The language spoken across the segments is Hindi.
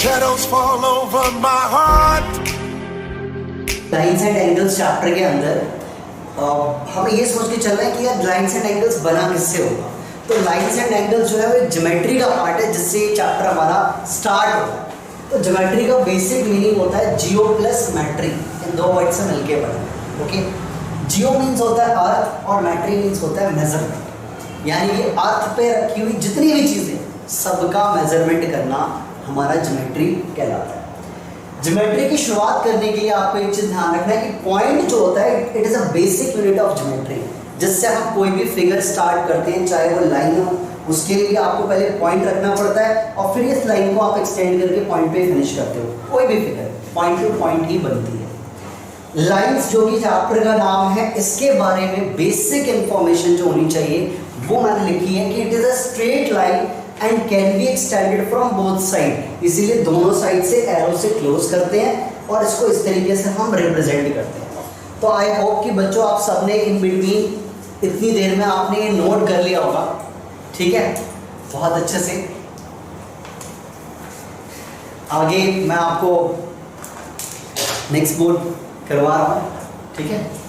Shadows fall over my heart. Lines and angles chapter के अंदर हम ये सोच के चल रहे हैं कि यार लाइन्स एंड एंगल्स बना किससे होगा। तो लाइन्स एंड एंगल्स जो है वो एक ज्योमेट्री का पार्ट है जिससे ये चैप्टर हमारा स्टार्ट होता है। तो ज्योमेट्री का बेसिक मीनिंग होता है जियो प्लस मैट्री, इन दो वर्ड से मिलके बना। ओके, जियो मीन्स होता है अर्थ और मैट्री मीन्स होता है मेजरमेंट, यानी कि अर्थ पे रखी हुई जितनी भी चीज़ें सबका मेजरमेंट करना हमारा ज्योमेट्री कहलाता है। ज्योमेट्री की शुरुआत करने के लिए आपको एक चीज़ ध्यान रखना है कि पॉइंट जो होता है it is a basic unit of geometry, जिससे हम कोई भी फिगर स्टार्ट करते हैं, चाहे वो लाइन हो, उसके लिए आपको पहले पॉइंट रखना पड़ता है और फिर इस लाइन को आप एक्सटेंड करके पॉइंट पे फिनिश करते हो। कोई भी फिगर पॉइंट टू पॉइंट ही बनती है। लाइन्स जो कि चैप्टर का नाम है, इसके बारे में बेसिक इंफॉर्मेशन जो होनी चाहिए वो मैंने लिखी है कि it is a straight line and can be extended from both side, इसीलिए दोनों साइड से एरो से क्लोज करते हैं और इसको इस तरीके से हम रिप्रेजेंट करते हैं। तो आई होप कि बच्चों आप सबने इन बिटवीन इतनी देर में आपने ये नोट कर लिया होगा, ठीक है, बहुत अच्छे से। आगे मैं आपको नेक्स्ट बोर्ड करवा रहा हूँ, ठीक है।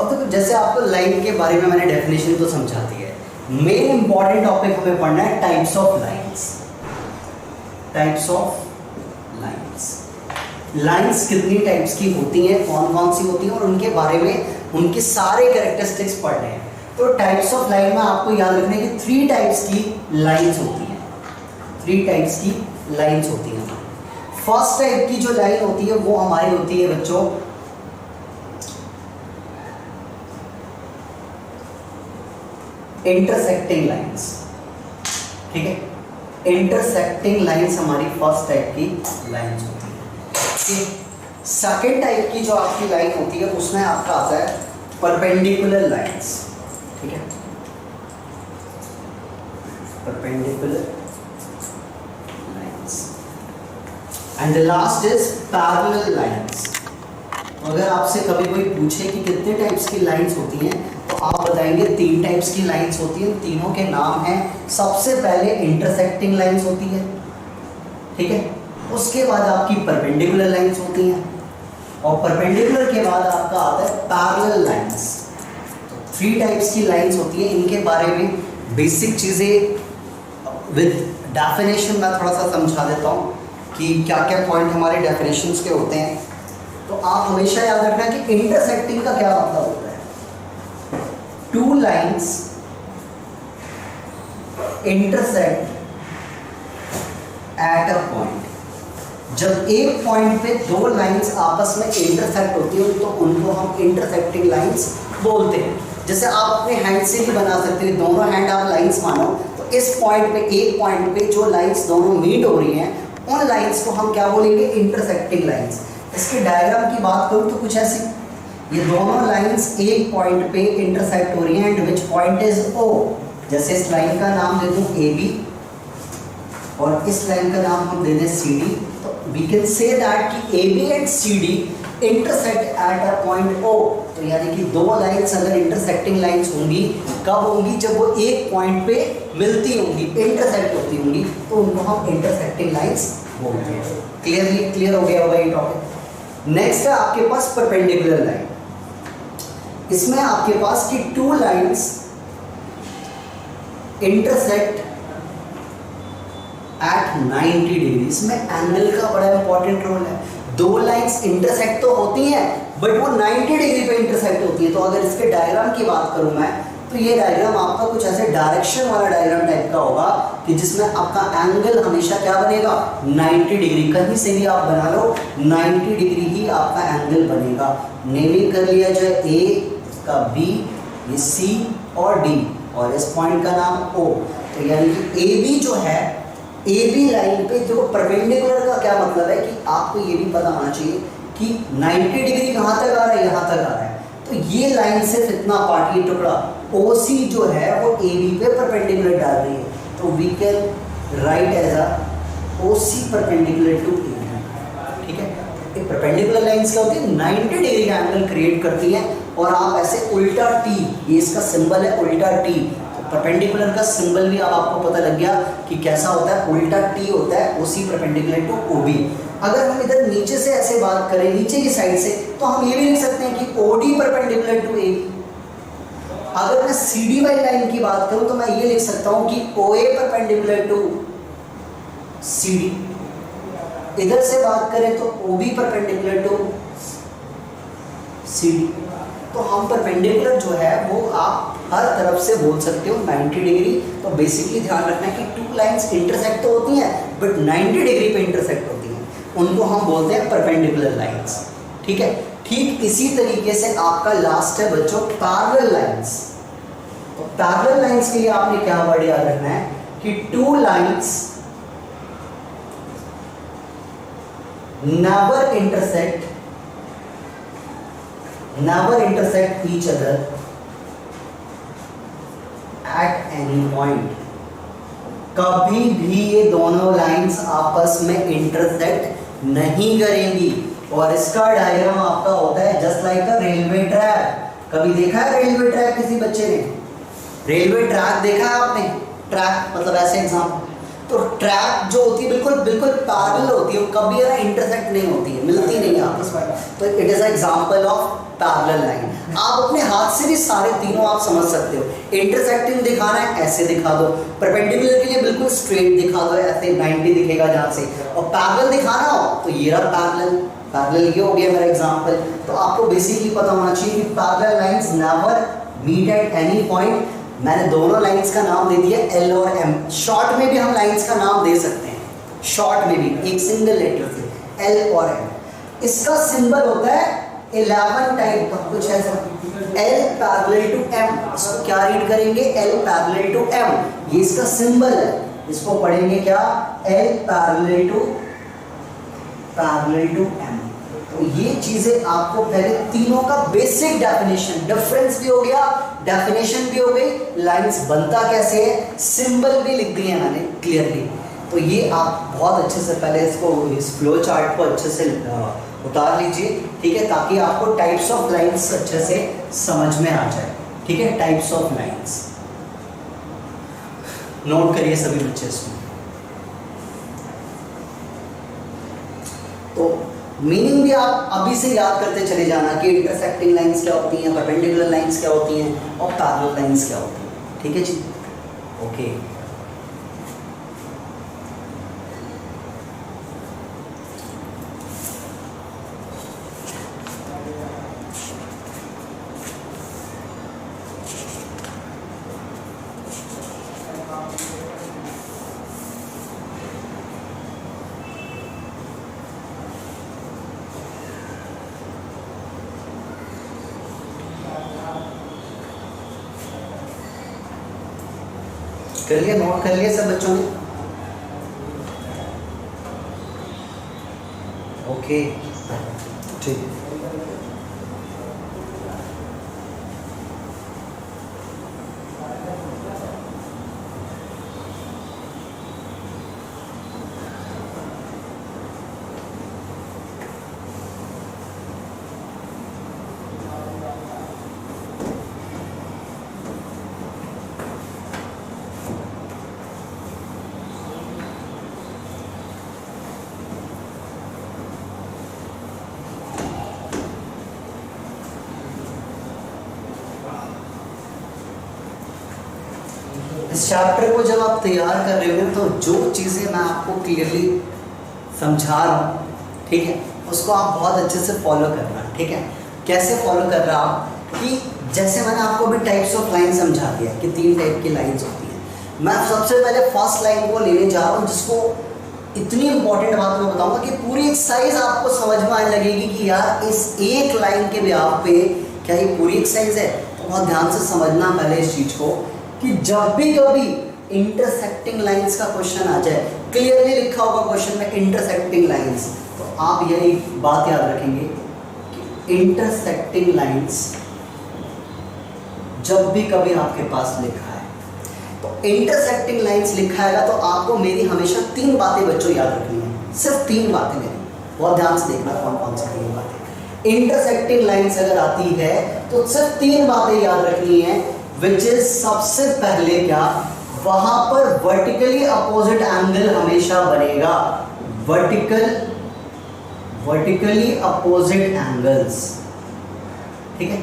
तो जैसे आपको लाइन के बारे में मैंने डेफिनेशन तो समझा दी है, मेन इंपॉर्टेंट टॉपिक हमें पढ़ना है types of lines. Types of lines, lines कितनी टाइप्स की होती हैं, कौन कौन सी होती हैं और उनके बारे में उनके सारे कैरेक्टरिस्टिक्स पढ़ने हैं। तो टाइप्स ऑफ लाइन में आपको याद रखना है कि 3 टाइप्स की लाइंस होती हैं। 3 टाइप्स की लाइंस होती हैं। फर्स्ट टाइप की जो लाइन होती है वो हमारी होती है बच्चों इंटरसेक्टिंग लाइंस, ठीक है। इंटरसेक्टिंग लाइंस हमारी फर्स्ट टाइप की लाइंस होती है। सेकेंड टाइप की जो आपकी लाइन होती है उसमें आपका आता है परपेंडिकुलर लाइंस, ठीक है, perpendicular lines. And the last is parallel lines. अगर आपसे कभी कोई पूछे कि कितने टाइप्स की लाइंस होती हैं तो आप बताएंगे 3 टाइप्स की लाइंस होती हैं। तीनों के नाम हैं, सबसे पहले इंटरसेक्टिंग लाइंस होती है, ठीक है, उसके बाद आपकी परपेंडिकुलर लाइंस होती हैं और परपेंडिकुलर के बाद आपका आता है पैरेलल लाइंस। तो 3 टाइप्स की लाइंस होती हैं। इनके बारे में बेसिक चीज़ें विद डेफिनेशन मैं थोड़ा सा समझा देता हूँ कि क्या क्या पॉइंट हमारे डेफिनेशंस के होते हैं। तो आप हमेशा याद रखना कि इंटरसेक्टिंग का क्या मतलब होता है। 2 lines intersect at a point। जब एक पॉइंट पे 2 लाइंस आपस में इंटरसेक्ट होती है तो उनको हम इंटरसेक्टिंग लाइंस बोलते हैं। जैसे आप अपने हैंड से भी बना सकते हैं, दोनों हैंड आप लाइंस मानो, तो इस पॉइंट पे, एक पॉइंट पे जो लाइंस दोनों मीट हो रही हैं उन लाइंस को हम क्या बोलेंगे, इंटरसेक्टिंग लाइंस। इसके डायग्राम की बात करूँ तो कुछ ऐसी, ये दोनों लाइंस एक पॉइंट पे इंटरसेक्ट हो रही हैं एंड विच पॉइंट इज ओ। जैसे इस लाइन का नाम दे दूं AB और इस लाइन का नाम हम दे दें CD, तो वी कैन से दैट कि AB and CD intersect at a point O। तो यानी कि 2 लाइंस अगर इंटरसेक्टिंग लाइंस होंगी, कब होंगी, जब वो एक पॉइंट पे मिलती होंगी, इंटरसेक्ट होती होंगी, तो उनको हम इंटरसेक्टिंग लाइंस बोलते हैं। क्लियर हो गया होगा ये टॉपिक। नेक्स्ट है आपके पास परपेंडिकुलर लाइन। इसमें आपके पास की 2 लाइंस इंटरसेक्ट एट 90 डिग्री। इसमें एंगल का बड़ा इंपॉर्टेंट रोल है। 2 लाइंस इंटरसेक्ट तो होती हैं बट वो 90 डिग्री पे इंटरसेक्ट होती है। तो अगर इसके डायग्राम की बात करूं मैं, तो ये डायग्राम आपका कुछ ऐसे डायरेक्शन वाला डायग्राम टाइप का होगा कि जिसमें आपका एंगल हमेशा क्या बनेगा, 90 डिग्री। कहीं से भी आप बना लो 90 डिग्री ही आपका एंगल बनेगा। नेमिंग कर लिया जाए A का B, ये C और D और इस पॉइंट का नाम O। तो यानी कि AB जो है, AB लाइन पे जो परपेंडिकुलर का क्या मतलब है कि आपको ये भी पता होना चाहिए कि 90 डिग्री कहाँ तक आ रहा है, यहाँ तक आ रहा है। तो ये लाइन सिर्फ इतना पार्ट, ये टुकड़ा OC जो है वो AB पे परपेंडिकुलर डाल रही है, तो we can write as a OC perpendicular to AB, ठीक है। एक परपेंडिकुलर लाइंस क्या होती है, 90 डिग्री का एंगल क्रिएट करती हैं, और आप ऐसे उल्टा T, ये इसका सिंबल है उल्टा T, परपेंडिकुलर का सिंबल भी अब आपको पता लग गया कि कैसा होता है, उल्टा T होता है OC परपेंडिकुलर टू OB। अगर हम इधर नीचे से ऐसे बात करें, नीचे की साइड से, तो हम ये भी लिख सकते हैं कि OD परपेंडिकुलर टू AB। अगर मैं CD वाली लाइन की बात करूं तो मैं ये लिख सकता हूं कि OA परपेंडिकुलर टू CD। इधर से बात करें तो OB परपेंडिकुलर टू CD। तो हम परपेंडिकुलर जो है वो आप हर तरफ से बोल सकते हो 90 डिग्री। तो बेसिकली ध्यान रखना है कि टू लाइंस इंटरसेक्ट तो होती हैं बट 90 डिग्री पे इंटरसेक्ट होती हैं, उनको हम बोलते हैं परपेंडिकुलर लाइंस, ठीक है। ठीक इसी तरीके से आपका लास्ट है बच्चों पैरेलल लाइंस। तो पैरेलल लाइंस के लिए आपने क्या वर्ड याद रखना है कि two lines never intersect each other at any point। कभी भी ये दोनों लाइंस आपस में इंटरसेक्ट नहीं करेंगी। और इसका डायग्राम आपका होता है जस्ट लाइक अ रेलवे ट्रैक। कभी देखा है रेलवे ट्रैक किसी बच्चे ने? रेलवे ट्रैक देखा है आपने? ट्रैक मतलब ऐसे एग्जाम्पल, तो ट्रैक जो होती है बिल्कुल बिल्कुल पैरेलल होती है, वो कभी ना इंटरसेक्ट नहीं होती है, मिलती नहीं है आपस में। तो it is example of parallel line. आप अपने हाथ से भी सारे तीनों आप समझ सकते हो। इंटरसेक्टिंग दिखाना है ऐसे दिखा दो, परपेंडिकुलर के लिए बिल्कुल स्ट्रेट दिखा दो, ऐसे 90 दिखेगा जहाँ से। और पैरेलल दिखाना हो तो ये रहा पैरेलल, पैरेलल ये हो गया मेरा एग्जांपल। तो आपको बेसिकली पता होना चाहिए कि parallel lines never meet at any point. मैंने दोनों लाइंस का नाम दे दिया L और M। शॉर्ट में भी हम लाइंस का नाम दे सकते हैं, शॉर्ट में भी एक सिंगल लेटर से L और M। इसका सिंबल होता है 11 टाइप का कुछ ऐसा, L पैरेलल टू M। इसको क्या रीड करेंगे? L parallel to M। ये इसका सिंबल है, इसको पढ़ेंगे क्या? L parallel to M। तो ये चीजें आपको पहले तीनों का बेसिक डेफिनेशन, डिफरेंस भी हो गया, डेफिनेशन भी हो गई, लाइंस बनता कैसे है, सिंबल भी लिख दिए मैंने क्लियरली। तो ये आप बहुत अच्छे से पहले इसको, इस फ्लो चार्ट को अच्छे से उतार लीजिए, ठीक है, ताकि आपको टाइप्स ऑफ लाइंस अच्छे से समझ में आ जाए, ठीक है। टाइप्स ऑफ लाइंस नोट करिए सभी बच्चे इसमें। तो मीनिंग भी आप अभी से याद करते चले जाना कि इंटरसेक्टिंग लाइंस क्या होती हैं, परपेंडिकुलर लाइंस क्या होती हैं और पैरेलल लाइंस क्या होती हैं, ठीक है जी, ओके। कर लिया, नोट कर लिया सब बच्चों ने? ओके ठीक है। इस चैप्टर को जब आप तैयार कर रहे हो तो जो चीज़ें मैं आपको क्लियरली समझा रहा हूँ, ठीक है, उसको आप बहुत अच्छे से फॉलो करना, ठीक है। कैसे फॉलो कर रहा हूँ कि जैसे मैंने आपको भी टाइप्स ऑफ लाइन समझा दिया कि 3 टाइप की लाइंस होती हैं। मैं सबसे पहले फर्स्ट लाइन को लेने जा रहा हूँ, जिसको इतनी इंपॉर्टेंट बात मैं बताऊँगा कि पूरी एक्सरसाइज आपको समझ में आने लगेगी कि यार इस एक लाइन के ब्याह पे क्या ये पूरी एक्सरसाइज है। तो बहुत ध्यान से समझना पहले इस चीज़ को कि जब भी कभी इंटरसेक्टिंग लाइंस का क्वेश्चन आ जाए, क्लियरली लिखा होगा क्वेश्चन में इंटरसेक्टिंग लाइंस, तो आप यही बात याद रखेंगे कि इंटरसेक्टिंग लाइंस जब भी कभी आपके पास लिखा है तो इंटरसेक्टिंग लाइंस लिखा है तो आपको मेरी हमेशा 3 बातें बच्चों याद रखनी है, सिर्फ 3 बातें मेरी, बहुत ध्यान से देखना कौन कौन सी 3 बातें। इंटरसेक्टिंग लाइंस अगर आती है तो सिर्फ 3 बातें याद रखनी है, विच इज सबसे पहले क्या, वहां पर वर्टिकली अपोजिट एंगल हमेशा बनेगा, वर्टिकली अपोजिट एंगल्स, ठीक है,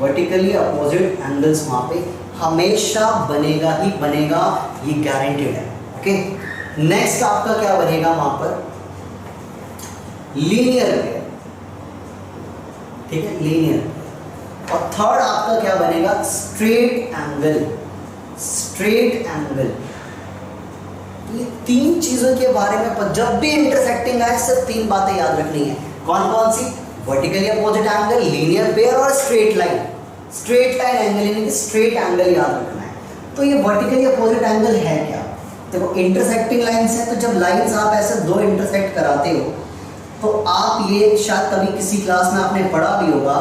वर्टिकली अपोजिट एंगल्स वहां पे हमेशा बनेगा ही बनेगा, ये गारंटेड है। ओके, नेक्स्ट आपका क्या बनेगा वहां पर, लीनियर पेयर, ठीक है, लीनियर। और थर्ड आपका क्या बनेगा, स्ट्रेट एंगल, स्ट्रेट एंगल। ये 3 चीजों के बारे में जब भी इंटरसेक्टिंग आए सिर्फ 3 बातें याद रखनी है, कौन कौन सी, vertically opposite angle, linear pair और straight line. Straight line angle यानी कि स्ट्रेट एंगल याद रखना है। तो ये वर्टिकली अपोजिट एंगल है क्या, देखो इंटरसेक्टिंग लाइंस है, तो जब लाइंस आप ऐसे 2 इंटरसेक्ट कराते हो तो आप ये शायद कभी किसी क्लास में आपने पढ़ा भी होगा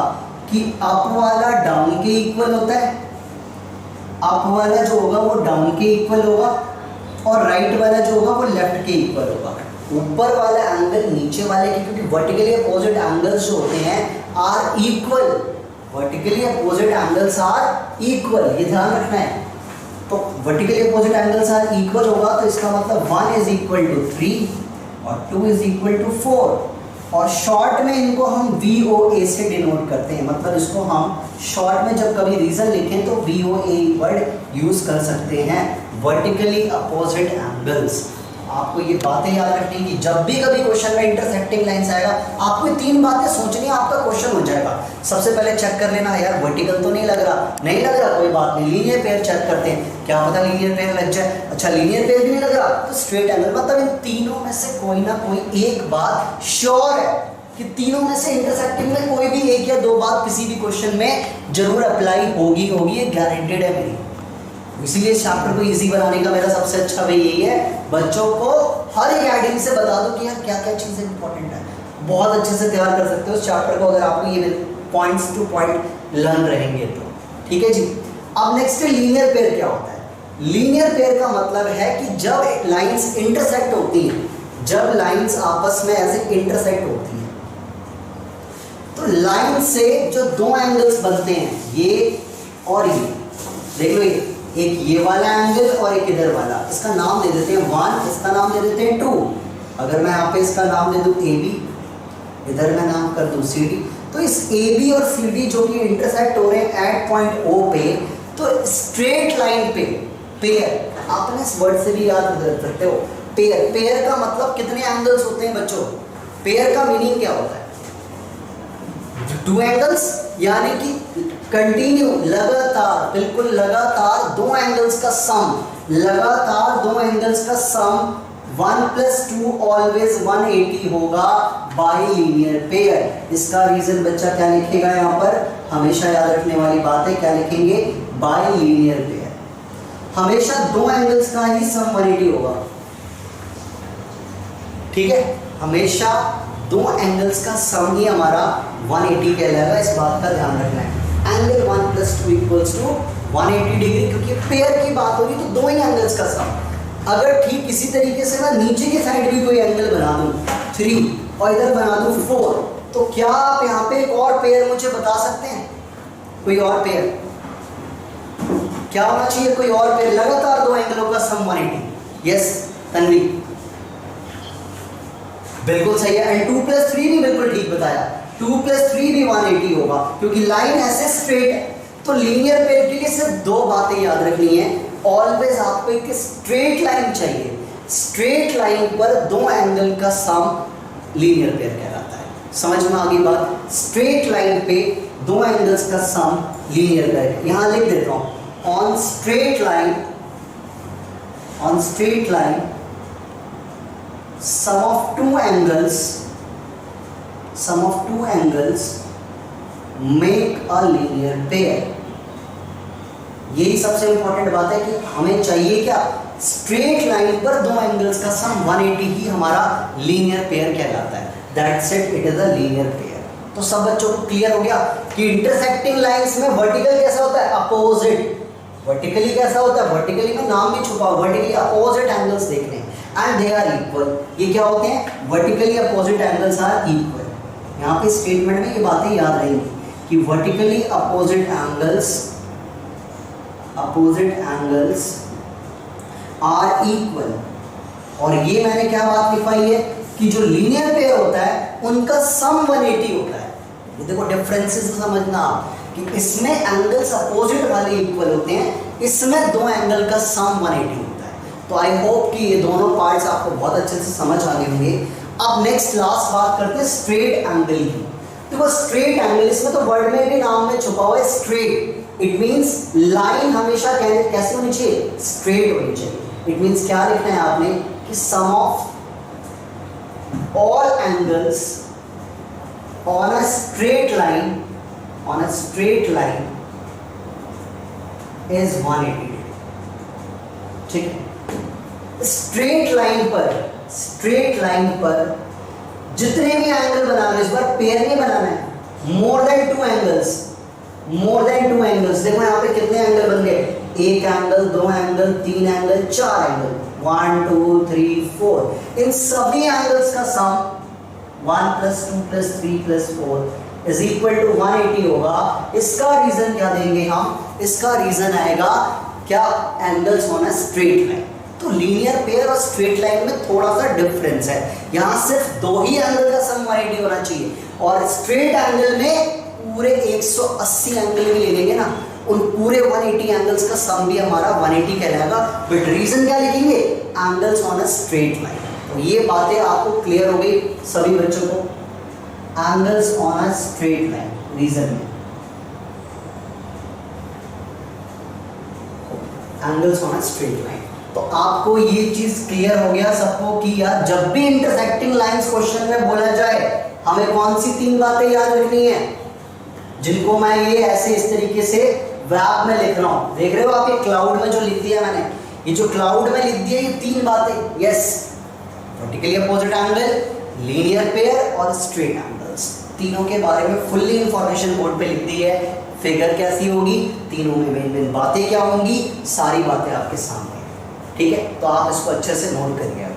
कि अप वाला डाउन के इक्वल होता है, अप वाला जो होगा वो डाउन के इक्वल होगा और राइट वाला जो होगा वो लेफ्ट के इक्वल होगा। ऊपर वाला एंगल नीचे वाले के, क्योंकि वर्टिकली अपोजिट एंगल्स जो होते हैं are equal, vertically opposite angles are equal, ये ध्यान रखना है। तो vertically opposite angles are equal होगा तो इसका मतलब 1 इज इक्वल टू 3 और 2 इज इक्वल टू 4, और शॉर्ट में इनको हम VOA से डिनोट करते हैं, मतलब इसको हम शॉर्ट में जब कभी रीजन लिखें तो VOA वर्ड यूज कर सकते हैं, वर्टिकली अपोजिट एंगल्स। आपको ये बातें याद रखनी कि जब भी कभी क्वेश्चन में इंटरसेक्टिंग लाइंस आएगा आपको ये 3 बातें सोचनी है, आपका क्वेश्चन हो जाएगा। सबसे पहले चेक कर लेना, यार वर्टिकल तो नहीं लग रहा, नहीं लग रहा कोई बात नहीं, लीनियर पेयर चेक करते हैं, क्या पता लीनियर पेयर लग जाए। अच्छा लीनियर पेयर भी नहीं लग रहा तो स्ट्रेट एंगल, मतलब इन तीनों में से कोई ना कोई एक बात श्योर है कि तीनों में से इंटरसेक्टिंग में कोई भी 1 या 2 बात किसी भी क्वेश्चन में जरूर अप्लाई होगी, ये गारंटेड है मेरी। इसीलिए चैप्टर को इजी बनाने का मेरा सबसे अच्छा वे यही है, बच्चों को हर एक हेडिंग से बता दो कि यार क्या क्या चीज़ें इंपॉर्टेंट है, बहुत अच्छे से तैयार कर सकते हो उस चैप्टर को अगर आपको ये पॉइंट्स टू पॉइंट लर्न रहेंगे तो। ठीक है जी, अब नेक्स्ट लीनियर पेयर क्या होता है। लीनियर पेयर का मतलब है कि जब लाइंस इंटरसेक्ट होती हैं, जब लाइंस आपस में ऐसे इंटरसेक्ट होती हैं तो लाइन से जो 2 एंगल्स बनते हैं, ये और ये, देख लो ये एक ये वाला एंगल और एक इधर वाला, इसका नाम दे देते हैं 1, इसका नाम दे देते हैं 2। अगर मैं यहाँ पे इसका नाम दे दूँ AB, इधर मैं नाम कर दूँ CD, तो इस AB और CD जो कि इंटरसेक्ट हो रहे हैं एट पॉइंट O पे, तो स्ट्रेट लाइन पे पेयर, आपने इस वर्ड से भी याद कर सकते हो, पेयर। पेयर का मतलब कितने एंगल्स होते हैं बच्चों, पेयर का मीनिंग क्या होता है, 2 एंगल्स, यानी कि कंटिन्यू लगातार, बिल्कुल लगातार 2 एंगल्स का सम, लगातार 2 एंगल्स का सम 1 + 2 ऑलवेज 180 होगा बाय लीनियर पेयर। इसका रीजन बच्चा क्या लिखेगा यहाँ पर, हमेशा याद रखने वाली बात है, क्या लिखेंगे, बाय लीनियर पेयर। हमेशा 2 एंगल्स का ही सम 180 होगा, ठीक है, हमेशा 2 एंगल्स का सम ही हमारा 180 कहलाएगा, इस बात का ध्यान रखना है। एंगल 1 + 2 = 180 डिग्री, क्योंकि पेयर की बात होगी तो 2 ही एंगल्स का सम। अगर ठीक इसी तरीके से मैं नीचे की साइड भी कोई एंगल बना दूं 3 और इधर बना दूं 4, तो क्या आप यहाँ पे एक और पेयर मुझे बता सकते हैं, कोई और पेयर क्या होना चाहिए, कोई और पेयर, लगातार 2 एंगलों का सम 180। यस तन्वी, बिल्कुल सही है, एंड 2 + 3 भी बिल्कुल ठीक बताया, 2 + 3 भी 180 होगा, क्योंकि लाइन ऐसे स्ट्रेट है। तो लीनियर पेयर के लिए सिर्फ 2 बातें याद रखनी है, ऑलवेज आपको एक स्ट्रेट लाइन चाहिए, स्ट्रेट लाइन पर 2 एंगल का सम लीनियर पेयर कहलाता है। समझ में आ गई बात, स्ट्रेट लाइन पे 2 एंगल्स का सम लीनियर पेयर। यहां लिख देता हूं, on straight line sum of 2 angles make a linear pair। यही सबसे इंपॉर्टेंट बात है कि हमें चाहिए क्या, स्ट्रेट लाइन पर 2 एंगल्स का सम 180 ही हमारा लीनियर पेयर कहलाता है। That's it, it is a linear pair. तो सब बच्चों को क्लियर हो गया कि इंटरसेक्टिंग लाइंस में वर्टिकल कैसा अपोजिट, वर्टिकली कैसा होता है, वर्टिकली में नाम भी छुपा, वर्टिकली अपोजिट एंगल्स देखने एंड दे आर इक्वल। ये क्या होते हैं, vertically opposite angles are equal. यहाँ पे स्टेटमेंट में ये बातें याद रहेंगी कि vertically opposite angles are equal. और ये मैंने क्या बात लिखवाई है कि जो लीनियर पेयर होता है उनका सम 180 होता है। ये देखो डिफरेंसेस समझना कि इसमें एंगल्स अपोजिट वाले इक्वल होते हैं, इसमें दो एंगल का सम 180 होता है। तो आई होप कि ये दोनों पार्ट्स आपको बहुत अच्छे से समझ आ गए होंगे। अब नेक्स्ट लास्ट बात करते हैं स्ट्रेट एंगल की। देखो स्ट्रेट एंगल, इसमें तो वर्ड में भी नाम में छुपा हुआ है स्ट्रेट। इट मींस लाइन हमेशा कैसी होनी चाहिए, स्ट्रेट होनी चाहिए। इट मींस क्या लिखना है आपने कि सम of all angles on a straight line is 180 degree। ठीक है, स्ट्रेट लाइन पर जितने भी एंगल बनाना है, इस बार पेयर नहीं बनाना है, मोर देन टू एंगल्स। देखो यहाँ पे कितने एंगल बन गए, एक एंगल, दो एंगल, तीन एंगल, चार एंगल, 1 2 3 4। इन सभी एंगल्स का सम 1 + 2 + 3 + 4 इज इक्वल टू 180 होगा। इसका रीजन क्या देंगे हम, इसका रीजन आएगा क्या, angles on a straight line. तो लीनियर पेयर और स्ट्रेट लाइन में थोड़ा सा डिफरेंस है, यहाँ सिर्फ दो ही एंगल का सम 180 होना चाहिए, और स्ट्रेट एंगल में पूरे 180 एंगल भी ले लेंगे ना, उन पूरे 180 एंगल्स का सम भी हमारा 180 कहलाएगा। बट रीजन क्या लिखेंगे, angles on a straight line. तो ये बातें आपको क्लियर हो गई सभी बच्चों को, angles on a straight line region में, angles on a straight line. तो आपको ये चीज क्लियर हो गया सबको कि यार जब भी इंटरसेक्टिंग लाइंस क्वेश्चन में बोला जाए, हमें कौन सी तीन बातें याद रखनी है, जिनको मैं ये ऐसे इस तरीके से वर्ब में लिख रहा हूं। देख रहे हो आप, ये क्लाउड में जो लिख दिया मैंने, ये जो क्लाउड में लिख दिया, ये तीन बातें, yes, vertically opposite angle, linear pair और स्ट्रेट एंगल्स, तीनों के बारे में फुल्ली इंफॉर्मेशन बोर्ड पे लिख दी है। फिगर कैसी होगी, तीनों में मेन मेन बातें क्या होंगी, सारी बातें आपके सामने, ठीक है। तो आप इसको अच्छे से नोट करिए।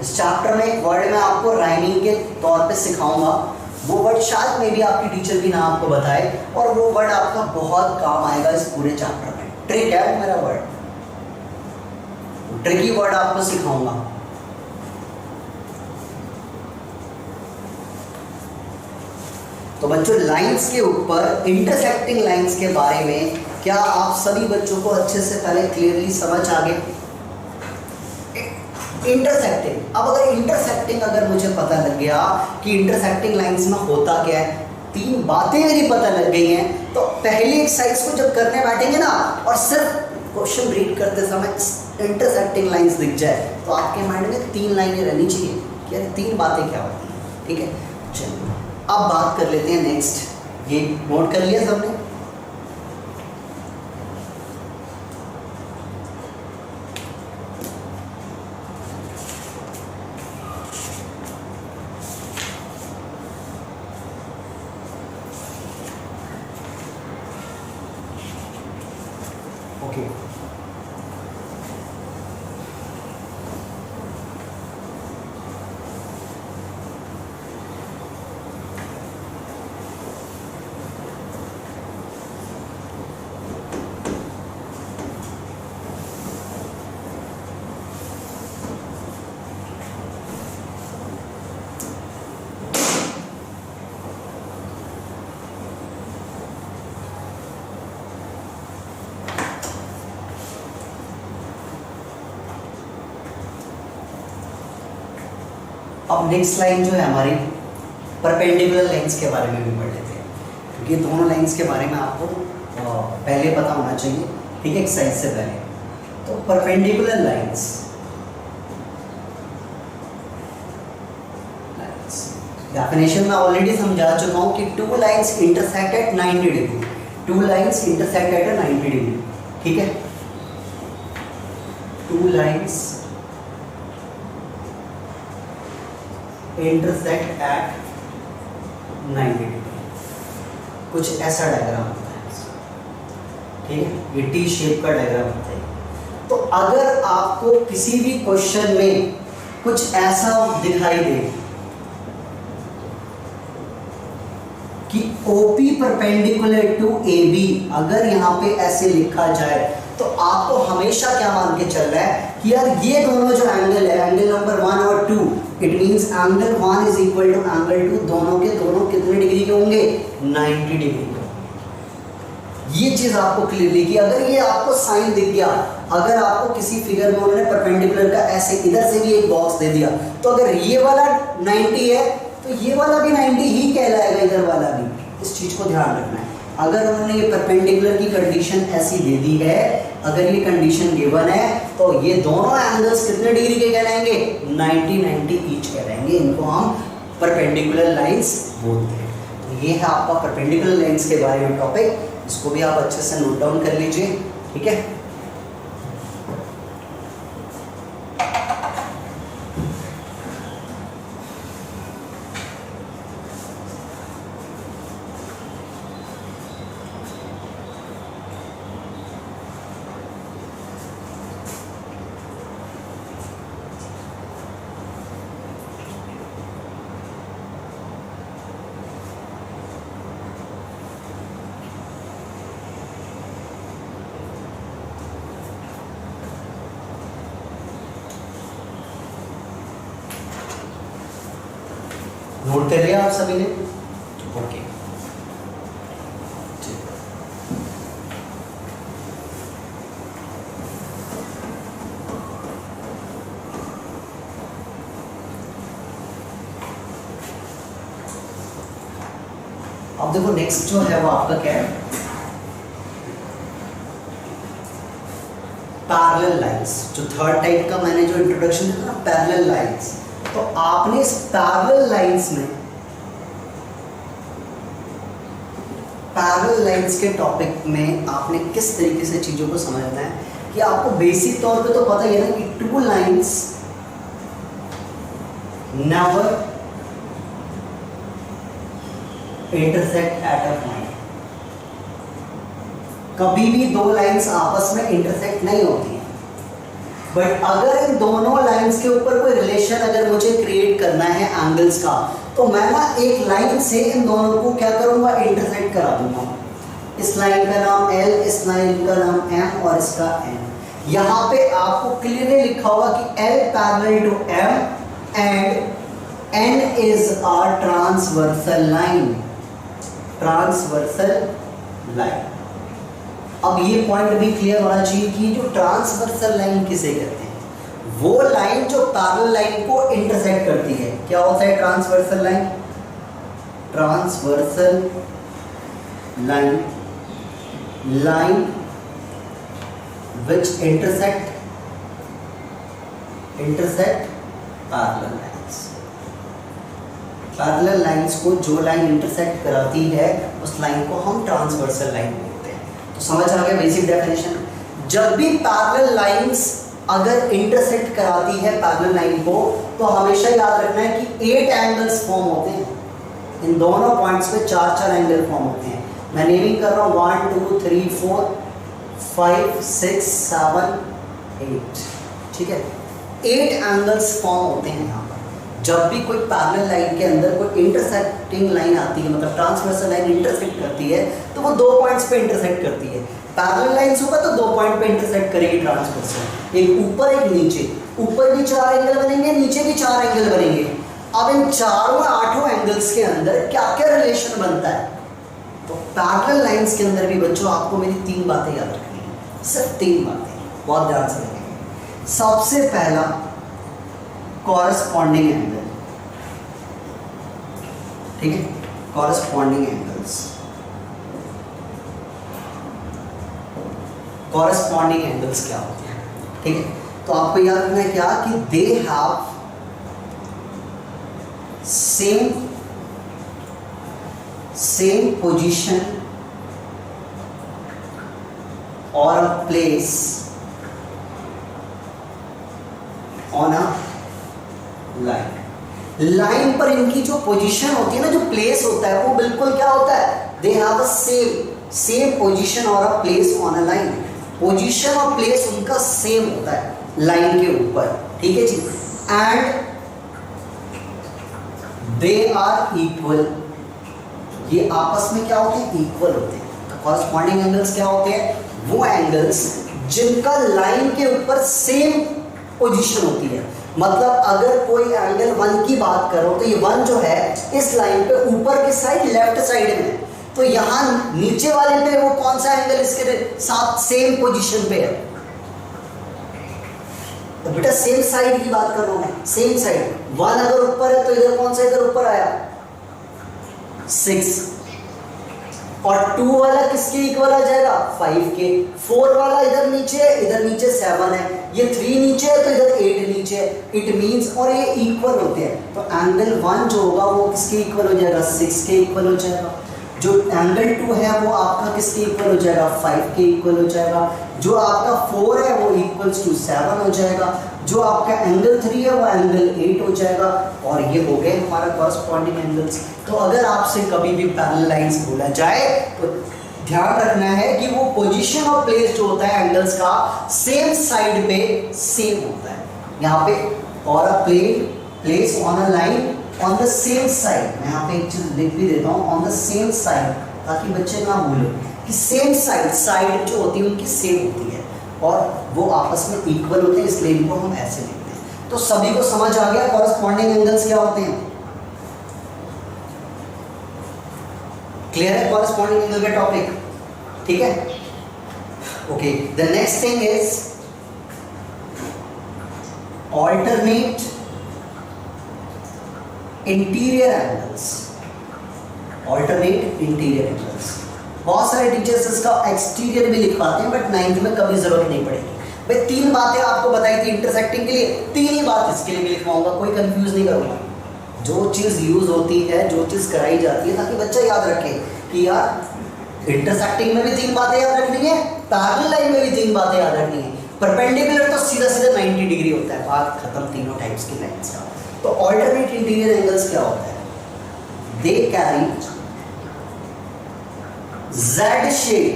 इस चैप्टर में एक वर्ड मैं आपको राइमिंग के तौर पे सिखाऊंगा, वो वर्ड शायद में भी आपकी टीचर भी ना आपको बताए, और वो वर्ड आपका बहुत काम आएगा इस पूरे चैप्टर में। ट्रिक है वो मेरा वर्ड, ट्रिकी वर्ड आपको सिखाऊंगा। तो बच्चों लाइंस के ऊपर, इंटरसेक्टिंग लाइंस के बारे में क्या आप सभी बच्चों को अच्छे से पहले क्लियरली समझ आ गए। इंटरसेक्टिंग, अब अगर इंटरसेक्टिंग अगर मुझे पता लग गया कि इंटरसेक्टिंग लाइंस में होता क्या है, तीन बातें मेरी पता लग गई हैं, तो पहली एक्सरसाइज को जब करने बैठेंगे ना, और सिर्फ क्वेश्चन रीड करते समय इंटरसेक्टिंग लाइंस दिख जाए, तो आपके माइंड में तीन लाइनें रहनी चाहिए कि यार तीन बातें क्या होती हैं, ठीक है। चलिए अब बात कर लेते हैं नेक्स्ट। ये नोट कर लिया सबने, ओके। अब नेक्स्ट लाइन जो है हमारी, परपेंडिकुलर लाइंस के बारे में भी पढ़ लेते हैं, क्योंकि दोनों लाइंस के बारे में आपको पहले पता होना चाहिए, ठीक है, एक्सरसाइज से पहले। तो परपेंडिकुलर लाइंस, डेफिनेशन में ऑलरेडी समझा चुका हूँ कि to lines intersect eight 90 degree, to lines intersect eight 90 degree, ठीक है। To lines intersect eight 90 degree, कुछ ऐसा डायग्राम होता है, ठीक है, ये टी शेप का डायग्राम होता है। तो अगर आपको किसी भी क्वेश्चन में कुछ ऐसा दिखाई दे कि OP परपेंडिकुलर टू AB, अगर यहाँ पे ऐसे लिखा जाए तो आपको हमेशा क्या मान के चल रहा है कि यार ये दोनों जो एंगल है, एंगल नंबर 1 और 2, it means angle 1 is equal to angle 2, दोनों के दोनों कितने डिग्री के होंगे? 90 डिग्री के। ये चीज आपको क्लियरली कि अगर ये आपको साइन दिख गया, अगर आपको किसी फिगर में उन्होंने परपेंडिकुलर का ऐसे इधर से भी एक बॉक्स दे दिया, तो अगर ये वाला 90 है तो ये वाला भी 90 ही कहलाएगा, इधर वाला भी। इस चीज को ध्यान रखना है। अगर उन्होंने ये परपेंडिकुलर की कंडीशन ऐसी दे दी है, अगर ये कंडीशन गिवन है, तो ये दोनों एंगल्स कितने डिग्री के कहलाएंगे? 90 ईच कहलाएंगे। इनको हम परपेंडिकुलर लाइंस बोलते हैं। तो ये है आपका परपेंडिकुलर लाइंस के बारे में टॉपिक, इसको भी आप अच्छे से नोट डाउन कर लीजिए, ठीक है। नोट कर लिया आप सभी ने? ओके, अब देखो नेक्स्ट जो है वो आपका क्या है? Parallel lines. जो थर्ड टाइप का मैंने जो इंट्रोडक्शन दिया ना, पैरेलल लाइंस, तो आपने इस पैरेलल लाइंस में, पैरेलल लाइंस के टॉपिक में आपने किस तरीके से चीजों को समझना है कि आपको बेसिक तौर पे तो पता ही है ना कि two lines never intersect at a point. कभी भी दो लाइंस आपस में इंटरसेक्ट नहीं होती हैं। बट अगर इन दोनों लाइंस के ऊपर कोई रिलेशन अगर मुझे क्रिएट करना है एंगल्स का, तो मैं ना एक लाइन से इन दोनों को क्या करूंगा? इंटरसेक्ट करा दूंगा। इस लाइन का नाम L, इस लाइन का नाम M और इसका N। यहाँ पे आपको क्लियरली लिखा होगा कि L parallel to M and N is a transversal line. Transversal line. अब ये पॉइंट भी क्लियर होना चाहिए कि जो ट्रांसवर्सल लाइन किसे कहते हैं? वो लाइन जो पैरेलल लाइन को इंटरसेक्ट करती है। क्या होता है transversal line? Transversal line, line which intersect parallel lines. Parallel lines को जो लाइन इंटरसेक्ट कराती है उस लाइन को हम ट्रांसवर्सल लाइन बोलते हैं। तो समझ आ गया बेसिक डेफिनेशन। जब भी पैरेलल लाइंस अगर इंटरसेक्ट कराती है पैरेलल लाइन को, तो हमेशा याद रखना है कि 8 एंगल्स फॉर्म होते हैं। इन दोनों पॉइंट्स पे 4 एंगल फॉर्म होते हैं। मैं नेमिंग कर रहा हूँ 1 2 3 4 5 6 7 8, ठीक है। 8 एंगल्स फॉर्म होते हैं यहाँ पर। जब भी कोई पैरेलल लाइन के अंदर कोई इंटरसेक्टिंग लाइन आती है, मतलब ट्रांसवर्सल लाइन इंटरसेक्ट करती है, तो वो 2 पॉइंट्स पे इंटरसेक्ट करती है। पैरेलल लाइंस होगा तो 2 पॉइंट पे इंटरसेक्ट करेगी ट्रांसवर्सल, एक ऊपर एक नीचे। ऊपर भी 4 एंगल बनेंगे, नीचे भी 4 एंगल बनेंगे। अब इन 4 8 एंगल्स के अंदर क्या क्या रिलेशन बनता है? तो पैरेलल लाइंस के अंदर भी बच्चों आपको मेरी 3 बातें याद रखनी है, सिर्फ 3 बातें, बहुत ध्यान से रखेंगे। सबसे पहला कॉरस्पॉन्डिंग एंगल, ठीक है, कॉरस्पॉन्डिंग एंगल्स। कॉरस्पॉन्डिंग एंगल्स क्या होते हैं? ठीक है, तो आपको याद रखना है क्या कि दे हैव सेम पोजीशन और place on a line. Line पर इनकी जो पोजीशन होती है ना, जो प्लेस होता है, वो बिल्कुल क्या होता है, they have a same position और a place on a line. Position और प्लेस उनका सेम होता है लाइन के ऊपर, ठीक है जी। एंड दे आर इक्वल, ये आपस में क्या होते हैं, इक्वल होते हैं। तो कॉरस्पॉन्डिंग एंगल्स क्या होते हैं, वो एंगल्स जिनका लाइन के ऊपर सेम पोजीशन होती है। मतलब अगर कोई एंगल 1 की बात करो तो ये 1 जो है इस लाइन पे ऊपर की साइड लेफ्ट साइड में है, तो यहाँ नीचे वाले पे वो कौन सा एंगल इसके साथ सेम पोजीशन पे है, तो बेटा सेम साइड की बात कर रहा हूं मैं, सेम साइड। 1 अगर ऊपर है तो इधर कौन सा इधर ऊपर आया, 6, और 2 वाला किसके इक्वल आ जाएगा, 5 के। 4 वाला इधर नीचे 7 है, ये 3 नीचे है तो इधर 8 नीचे है। इट मींस, और ये इक्वल होते हैं, तो एंगल 1 जो होगा वो किसके इक्वल हो जाएगा, 6 के इक्वल हो जाएगा। जो एंगल 2 है वो आपका किसके इक्वल हो जाएगा, 5 के इक्वल हो जाएगा। जो आपका 4 है वो इक्वल्स टू 7 हो जाएगा। जो आपका एंगल 3 है वो एंगल 8 हो जाएगा। और ये हो गए हमारा कॉरस्पॉन्डिंग एंगल्स। तो अगर आपसे कभी भी पैरेलल लाइंस बोला जाए तो ध्यान रखना है कि वो पोजीशन और प्लेस जो होता है एंगल्स का सेम साइड पे सेम होता है। यहाँ पे और a place on a line on the same side, मैं यहाँ पे एक चीज लिख भी देता हूँ, ऑन द सेम साइड, ताकि बच्चे ना भूलें कि सेम साइड जो होती है उनकी सेम होती है और वो आपस में इक्वल होते हैं, इसलिए इनको हम ऐसे लिखते हैं। तो सभी को समझ आ गया कॉरस्पॉन्डिंग एंगल्स क्या होते हैं, क्लियर है कॉरस्पॉन्डिंग एंगल का टॉपिक, ठीक है। Okay, the next thing is alternate interior angles. Alternate interior angles, बहुत सारे टीचर्स इसका एक्सटीरियर भी लिखवाते हैं, बट 9th में कभी जरूरत नहीं पड़ेगी। भाई 3 बातें आपको बताई थी इंटरसेक्टिंग के लिए, 3 ही बात इसके लिए भी लिखवाऊंगा, कोई कंफ्यूज नहीं करूंगा। जो चीज़ यूज होती है, जो चीज़ कराई जाती है, ताकि बच्चा याद रखे कि यार इंटरसेक्टिंग में भी 3 बातें याद रखनी है, पैरेलल लाइन में भी 3 बातें याद रखनी है। परपेंडिकुलर तो सीधा 90 डिग्री होता है, बात खत्म तीनों टाइप्स की लाइंस का। तो ऑल्टरनेट इंटीरियर एंगल्स क्या होता है, दे कैरी Z शेप।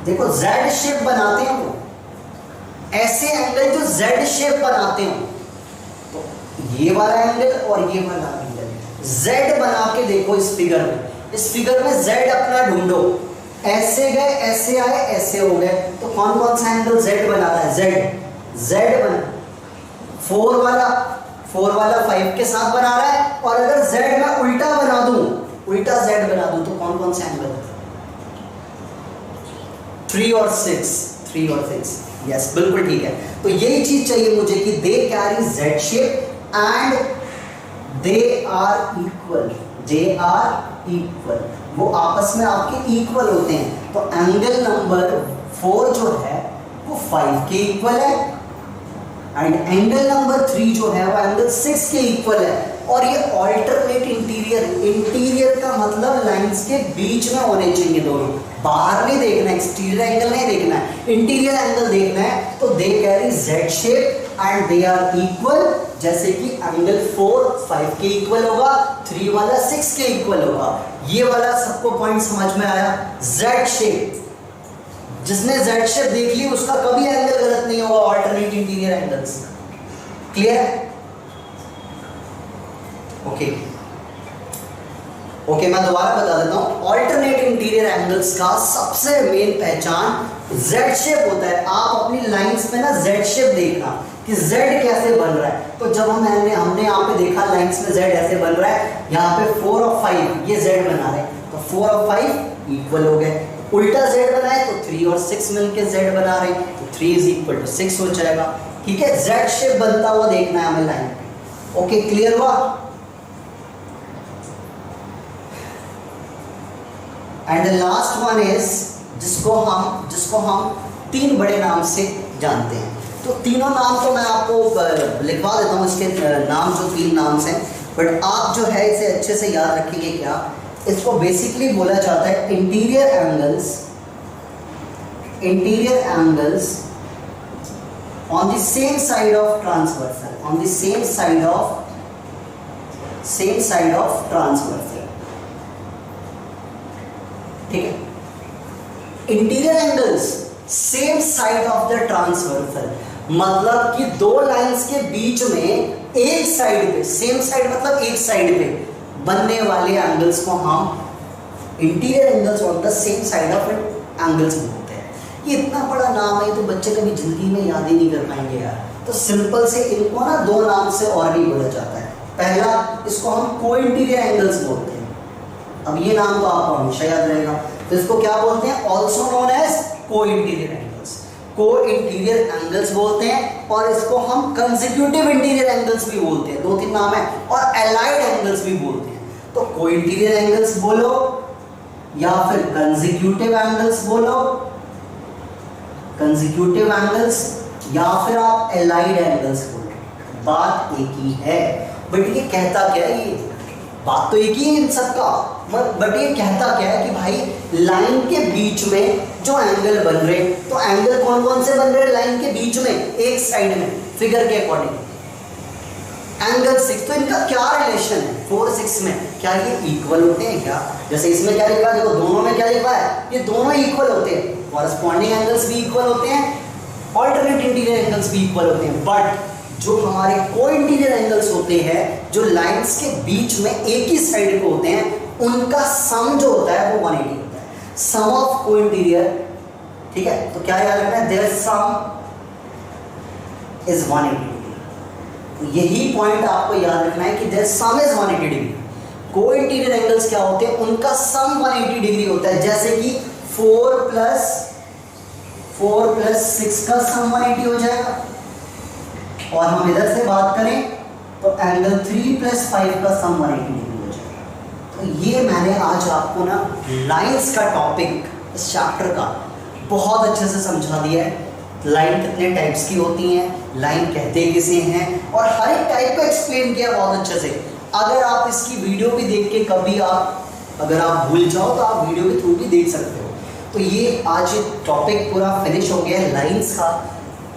देखो Z शेप बनाते हैं वो, ऐसे एंगल जो Z शेप बनाते हैं, तो ये वाला एंगल और ये वाला एंगल Z बना के देखो इस फिगर में Z अपना ढूंढो, ऐसे गए, ऐसे आए, ऐसे हो गए, तो कौन कौन सा एंगल Z बना रहा है, Z बना। 4 वाला 5 के साथ बना रहा है, और अगर Z मैं उल्टा बना दूं, उल्टा Z बना दूं, तो कौन कौन से एंगल, 3 और 6, यस बिल्कुल ठीक है। तो यही चीज चाहिए मुझे कि they carry Z shape and they are equal, वो आपस में आपके इक्वल होते हैं। तो एंगल नंबर 4 जो है वो 5 के इक्वल है, एंड एंगल नंबर 3 जो है वो एंगल 6 के इक्वल है। और ये ऑल्टरनेट इंटीरियर का मतलब लाइंस के बीच में होने चाहिए दोनों, बाहर नहीं देखना, एक्सटीरियर एंगल नहीं देखना है, इंटीरियर एंगल देखना है। तो they carry Z shape and they are equal, जैसे कि एंगल 4 5 के इक्वल होगा, 3 वाला 6 के इक्वल होगा। ये वाला सबको पॉइंट समझ में आया, Z शेप, जिसने Z शेप देख ली उसका कभी एंगल गलत नहीं होगा, alternate interior angles, clear. Okay, मैं दोबारा बता देता हूँ, ऑल्टरनेट इंटीरियर एंगल्स का सबसे मेन पहचान Z शेप होता है। आप अपनी लाइंस में ना Z शेप देखना कि Z कैसे बन रहा है। तो जब हमने यहाँ पे देखा लाइंस में Z ऐसे बन रहा है, यहाँ पे 4 और 5 ये Z बना रहे हैं, तो 4 और 5 इक्वल हो गए। उल्टा Z बनाए तो 3 और 6 मिलके Z बना रहे हैं, तो 3 इज इक्वल टू 6 हो जाएगा, ठीक है। Z शेप बनता हुआ देखना है हमें लाइन पे। ओके, क्लियर हुआ। And the last one is जिसको हम 3 बड़े नाम से जानते हैं। तो तीनों नाम तो मैं आपको लिखवा देता हूँ, इसके नाम जो 3 नाम हैं, बट आप जो है इसे अच्छे से याद रखेंगे। क्या इसको बेसिकली बोला जाता है interior angles on the same side of transversal, on the same side of transversal, ठीक है। Interior angles same side of the transversal, मतलब कि दो लाइंस के बीच में एक साइड पे, सेम साइड मतलब एक साइड पे बनने वाले एंगल्स को हम interior angles on the same side of angles बोलते हैं। ये इतना बड़ा नाम है तो बच्चे कभी जिंदगी में याद ही नहीं कर पाएंगे यार, तो सिंपल से इनको ना दो नाम से और भी बोला जाता है। पहला, इसको हम को इंटीरियर एंगल्स बोलते हैं, अब ये नाम तो आपको हमेशा याद रहेगा। तो इसको क्या बोलते हैं? ऑल्सो नोन एज को इंटीरियर एंगल्स, को इंटीरियर एंगल्स बोलते हैं। और इसको हम कंसेक्यूटिव इंटीरियर एंगल्स भी बोलते हैं, दो तीन नाम है, और एलाइड एंगल्स भी बोलते हैं। तो को इंटीरियर एंगल्स बोलो या फिर कंसेक्यूटिव एंगल्स बोलो, कंसेक्यूटिव एंगल्स या फिर आप एलाइड एंगल्स बोलो, बात एक ही है। बट ये कहता क्या है? ये बात तो एक ही है इन सबका, बट ये कहता क्या है कि भाई लाइन के बीच में जो एंगल बन रहे, तो एंगल कौन कौन से बन रहे लाइन के बीच में? एक साइड में, फिगर के अकॉर्डिंग एंगल 6, तो इनका क्या रिलेशन है 4 6 में? क्या ये इक्वल होते हैं क्या? जैसे इसमें क्या लिखा है, देखो दोनों में क्या लिखा है, ये दोनों इक्वल होते हैं, कॉरस्पॉन्डिंग एंगल्स भी इक्वल होते हैं, ऑल्टरनेट इंटीरियर एंगल्स भी इक्वल होते हैं। बट जो हमारे को इंटीरियर एंगल्स होते हैं, जो लाइंस के बीच में एक ही साइड पे होते हैं, उनका सम जो होता है वो 180 होता है, सम ऑफ को इंटीरियर, ठीक है। तो क्या याद रखना है? Their sum is 180 degree. यही पॉइंट आपको याद रखना है कि देयर सम इज 180 डिग्री। को इंटीरियर एंगल्स क्या होते हैं? उनका सम 180 डिग्री होता है। जैसे कि 4 प्लस 6 का सम 180 हो जाएगा, और हम इधर से बात करें तो एंगल 3 प्लस 5 का सम 180 डिग्री हो जाएगा। तो ये मैंने आज आपको ना लाइंस का टॉपिक इस चैप्टर का बहुत अच्छे से समझा दिया है। लाइन कितने टाइप्स की होती हैं, लाइन कहते किसे हैं, और हर एक टाइप को एक्सप्लेन किया बहुत अच्छे से। अगर आप इसकी वीडियो भी देख के कभी अगर आप भूल जाओ तो आप वीडियो के थ्रू भी देख सकते हो। तो ये आज टॉपिक पूरा फिनिश हो गया है लाइंस का।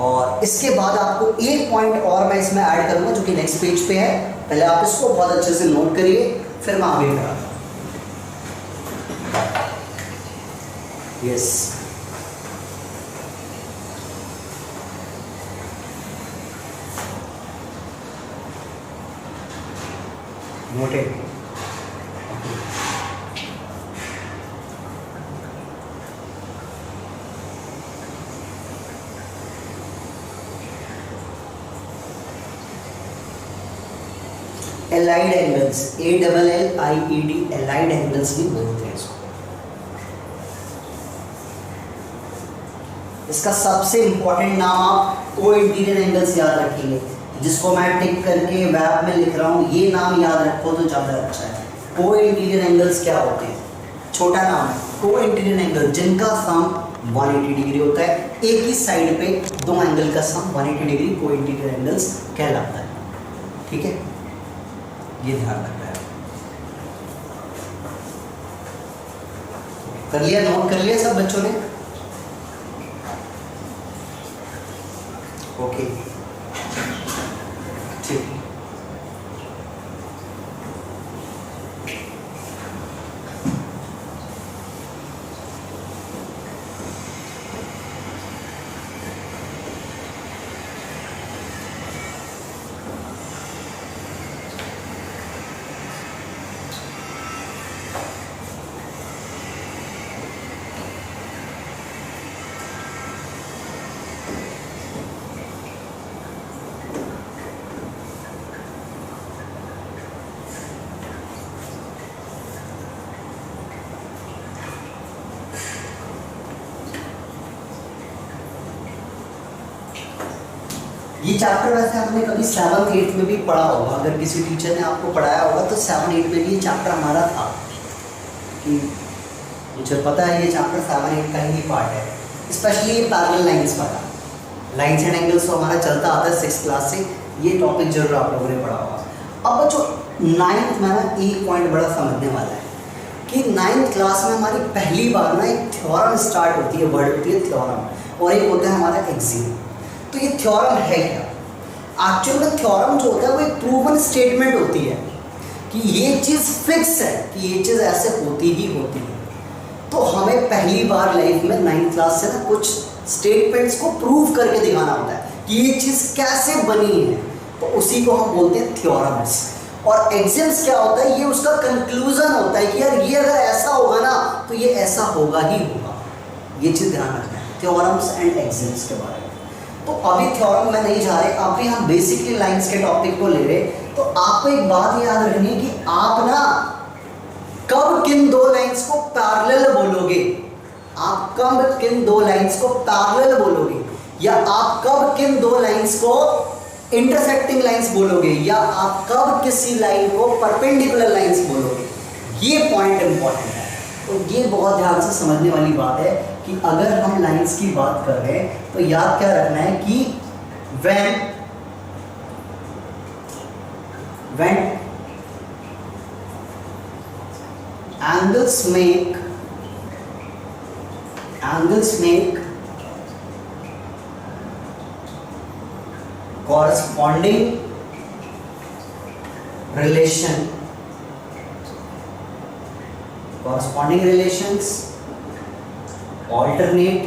और इसके बाद आपको एक पॉइंट और मैं इसमें ऐड करूंगा जो कि नेक्स्ट पेज पे है, पहले आप इसको बहुत अच्छे से नोट करिए, फिर मैं आगे कराता हूँ। Yes, noted. Allied angles, ALLIED, allied angles भी बोलते हैं इसको। इसका सबसे इंपॉर्टेंट नाम आप को इंटीरियर एंगल्स याद रखेंगे, जिसको मैं टिक करके वेब में लिख रहा हूँ, ये नाम याद रखो तो ज़्यादा अच्छा है। को इंटीरियर एंगल्स क्या होते हैं? छोटा नाम है, को इंटीरियर एंगल जिनका सम 180 डिग्री होता है, एक ही साइड पे दो एंगल का सम 180 डिग्री को इंटीरियर एंगल्स कहलाता है। ठीक है, ये ध्यान रखना है। कर लिया, नोट कर लिया सब बच्चों ने? ओके, ठीक। ये चैप्टर वैसे हमने कभी 7th 8th में भी पढ़ा होगा, अगर किसी टीचर ने आपको पढ़ाया होगा तो 7 8 में भी ये चैप्टर हमारा था, कि मुझे पता है ये चैप्टर 7 8 का ही पार्ट है। स्पेशली ये पैरेलल लाइंस वाला, लाइंस एंड एंगल्स तो हमारा चलता आता है 6th क्लास से, ये टॉपिक जरूर आप लोगों ने पढ़ा होगा। अब बच्चों 9th में ना एक पॉइंट बड़ा समझने वाला है कि 9th क्लास में हमारी पहली बार ना एक थ्योरम स्टार्ट होती है, वर्ड होती है थ्योरम, और एक होता है हमारा एक्सियम। तो ये थ्योरम है क्या? एक्चुअल में थ्योरम जो होता है वो एक प्रूवन स्टेटमेंट होती है कि ये चीज़ फिक्स है कि ये चीज़ ऐसे होती ही होती है। तो हमें पहली बार लाइफ में 9th क्लास से ना कुछ स्टेटमेंट्स को प्रूव करके दिखाना होता है कि ये चीज़ कैसे बनी है, तो उसी को हम बोलते हैं थ्योरम्स। और एग्जाम्स क्या होता है, ये उसका कंक्लूजन होता है कि यार ये अगर ऐसा होगा ना तो ये ऐसा होगा ही होगा। ये चीज़ ध्यान रखना है थ्योरम्स एंड एग्जाम्स के बारे में। तो अभी थ्योरम में नहीं जा रहे, अभी हम बेसिकली लाइंस के टॉपिक को ले रहे। तो आपको एक बात याद रखनी है कि आप ना कब किन दो लाइंस को पैरेलल बोलोगे, आप कब किन दो लाइंस को पैरेलल बोलोगे, या आप कब किन दो लाइंस को इंटरसेक्टिंग लाइंस बोलोगे, या आप कब किसी लाइन को परपेंडिकुलर लाइंस बोलोगे। ये पॉइंट इंपॉर्टेंट है। तो ये बहुत ध्यान से समझने वाली बात है कि अगर हम लाइंस की बात कर रहे हैं तो याद क्या रखना है कि when angles make corresponding relations alternate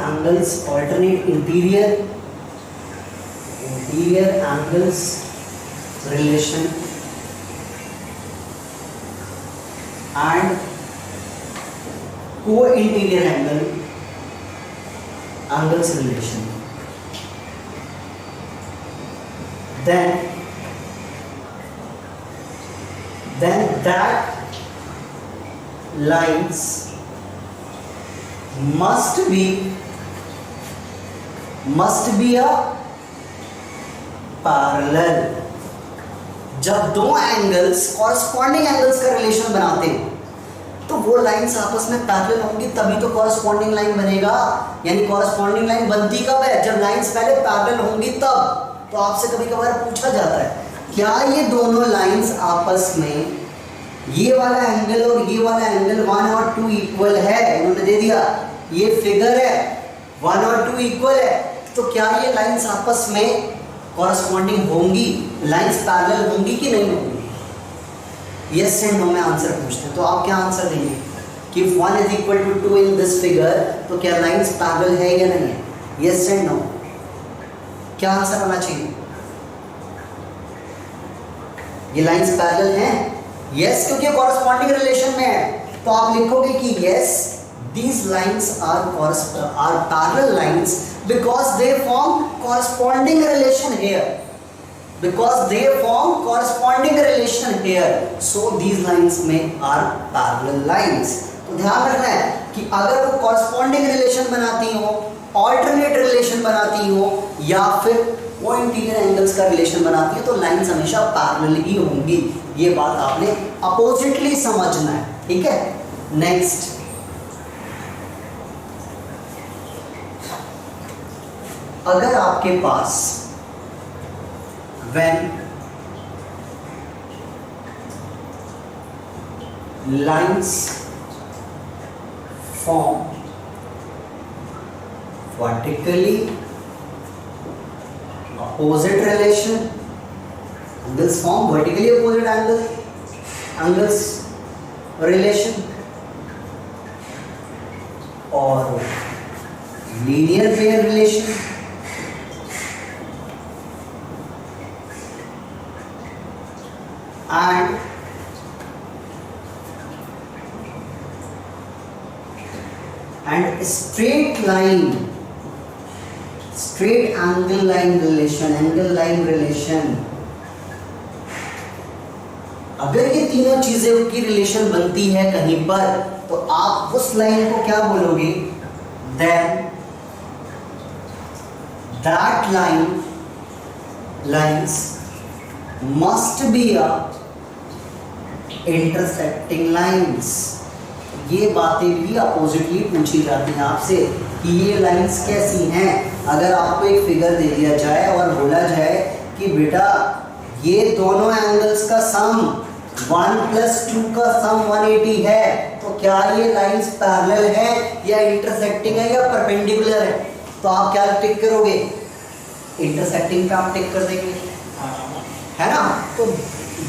angles, alternate interior angles relation and co-interior angles relation, then that lines must be a parallel। जब दो एंगल्स कॉरस्पॉन्डिंग एंगल्स का रिलेशन बनाते हैं तो वो लाइंस आपस में पैरेलल होंगी, तभी तो कॉरस्पॉन्डिंग लाइन बनेगा। यानी कॉरस्पॉन्डिंग लाइन बनती कब है, जब लाइंस पहले पैरेलल होंगी तब। तो आपसे कभी कभार पूछा जाता है क्या ये दोनों लाइंस आपस में, ये वाला एंगल और ये वाला एंगल 1 और 2 इक्वल है, उन्होंने दे दिया ये फिगर है 1 और 2 इक्वल है, तो क्या ये लाइंस आपस में कॉरस्पॉन्डिंग होंगी, लाइंस पैरेलल होंगी कि नहीं होंगी? यस एंड नो में आंसर पूछते हैं। तो आप क्या आंसर देंगे कि 1 is equal to 2 in this figure, तो क्या लाइंस पैरेलल है या नहीं है? यस एंड नो, क्या आंसर होना चाहिए? ये लाइंस पैरेलल हैं? यस, क्योंकि कॉरस्पॉन्डिंग रिलेशन में है। तो आप लिखोगे कि yes these lines are parallel lines because they form corresponding relation here, so these lines are parallel lines। तो ध्यान रखना है कि अगर वो corresponding relation बनाती हो, alternate relation बनाती हो, या फिर वो इंटीरियर एंगल्स का रिलेशन बनाती है, तो लाइंस हमेशा पैरेलल ही होंगी। ये बात आपने अपोजिटली समझना है, ठीक है। नेक्स्ट, अगर आपके पास when lines form vertically opposite relation, angles form vertically opposite angles relation or linear pair relation, and straight angle line relation, अगर ये तीनों चीजें की रिलेशन बनती है कहीं पर, तो आप उस लाइन को क्या बोलोगे? then that lines must be a intersecting lines। ये बातें भी अपोजिटली पूछी जाती हैं आपसे कि ये लाइंस कैसी हैं। अगर आपको एक फिगर दे दिया जाए और बोला जाए कि बेटा ये दोनों एंगल्स का सम 1 प्लस 2 का सम 180 है, तो क्या ये लाइंस पैरेलल है या इंटरसेक्टिंग है या परपेंडिकुलर है? तो आप क्या टिक करोगे? इंटरसेक्टिंग पे आप टिक कर देंगे, है ना? तो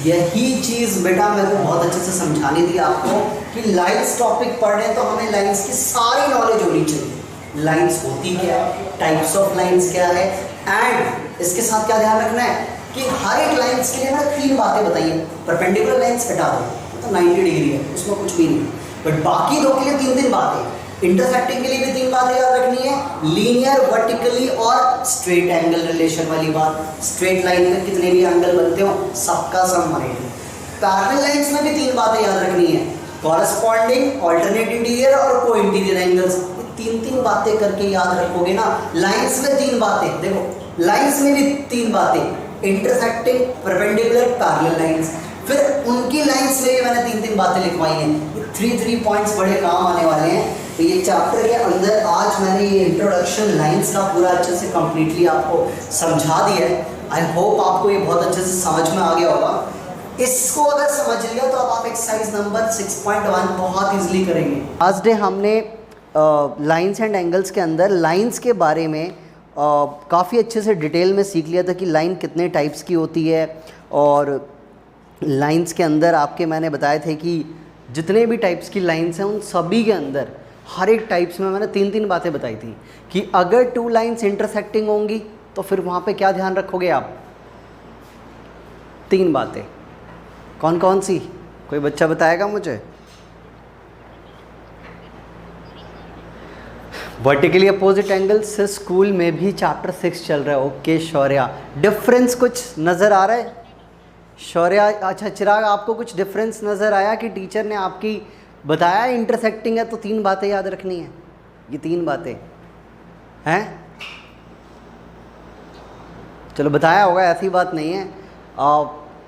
यही चीज बेटा मेरे को बहुत अच्छे से समझानी थी आपको कि लाइंस टॉपिक पढ़ रहे हैं तो हमें लाइंस की सारी नॉलेज होनी चाहिए। लाइंस होती क्या है, टाइप्स ऑफ लाइंस क्या है, एंड इसके साथ क्या ध्यान रखना है कि हर एक लाइंस के लिए मैंने 3 बातें बताई हैं। परपेंडिकुलर लाइंस हटा दो तो 90 डिग्री है, उसमें कुछ भी नहीं, बट बाकी 2 के लिए 3 बातें। इंटरसेक्टिंग के लिए भी 3 बातें याद रखनी है, लीनियर, वर्टिकली और स्ट्रेट एंगल रिलेशन वाली बात। स्ट्रेट लाइन में कितने भी एंगल बनते हो सबका सम 180। पैरेलल लाइंस में भी 3 बातें याद रखनी है, कॉरेस्पॉन्डिंग, अल्टरनेट इंटीरियर और को इंटीरियर एंगल्स। 3 बातें करके याद रखोगे ना। लाइंस में 3 बातें, देखो लाइंस में भी 3 बातें, इंटरसेक्टिंग, परपेंडिकुलर, पैरेलल लाइंस। फिर उनकी लाइंस में भी मैंने 3 बातें लिखवाई हैं। ये 3 पॉइंट्स बड़े काम आने वाले हैं। तो ये चैप्टर के अंदर आज मैंने ये इंट्रोडक्शन लाइंस का पूरा अच्छे से कंप्लीटली आपको समझा दिया है। आई होप आपको ये बहुत अच्छे से समझ में आ गया होगा। इसको अगर समझ लिया तो अब आप एक्सरसाइज नंबर 6.1 बहुत ईजिली करेंगे। आज डे हमने लाइंस एंड एंगल्स के अंदर लाइंस के बारे में काफ़ी अच्छे से डिटेल में सीख लिया था कि लाइन कितने टाइप्स की होती है, और लाइंस के अंदर आपके मैंने बताए थे कि जितने भी टाइप्स की लाइंस हैं उन सभी के अंदर हर एक टाइप्स में मैंने 3 बातें बताई थी कि अगर 2 लाइंस इंटरसेक्टिंग होंगी तो फिर वहाँ पे क्या ध्यान रखोगे आप? 3 बातें। कौन कौन सी? कोई बच्चा बताएगा मुझे? वर्टिकली अपोजिट एंगल्स से स्कूल में भी चैप्टर 6 चल रहा है। ओके शौर्या, डिफरेंस कुछ नज़र आ रहा है? शौर्या, अच्छा चिराग, आपको कुछ डिफरेंस नज़र आया कि टीचर ने आपकी बताया इंटरसेक्टिंग है तो 3 बातें याद रखनी है? ये 3 बातें हैं? चलो बताया होगा, ऐसी बात नहीं है।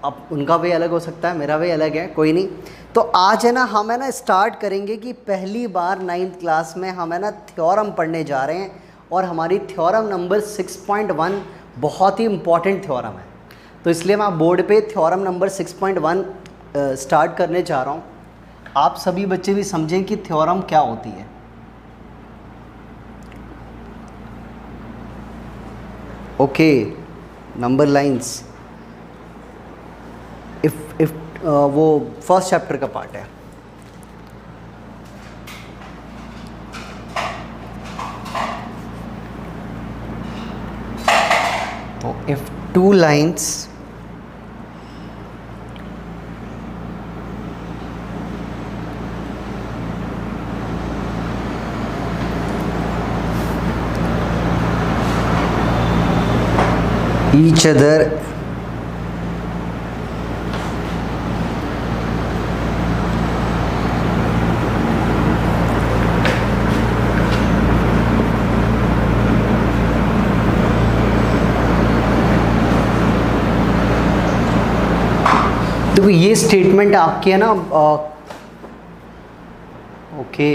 अब उनका वे अलग हो सकता है, मेरा वे अलग है, कोई नहीं। तो आज है ना हम है ना स्टार्ट करेंगे कि पहली बार 9th क्लास में हम है ना थ्योरम पढ़ने जा रहे हैं, और हमारी थ्योरम नंबर 6.1 बहुत ही इम्पॉर्टेंट थ्योरम है। तो इसलिए मैं बोर्ड पे थ्योरम नंबर 6.1 स्टार्ट करने जा रहा हूँ। आप सभी बच्चे भी समझें कि थ्योरम क्या होती है। ओके, नंबर लाइंस इफ वो फर्स्ट चैप्टर का पार्ट है। तो इफ 2 लाइंस each other देखो ये स्टेटमेंट आपकी है ना। ओके,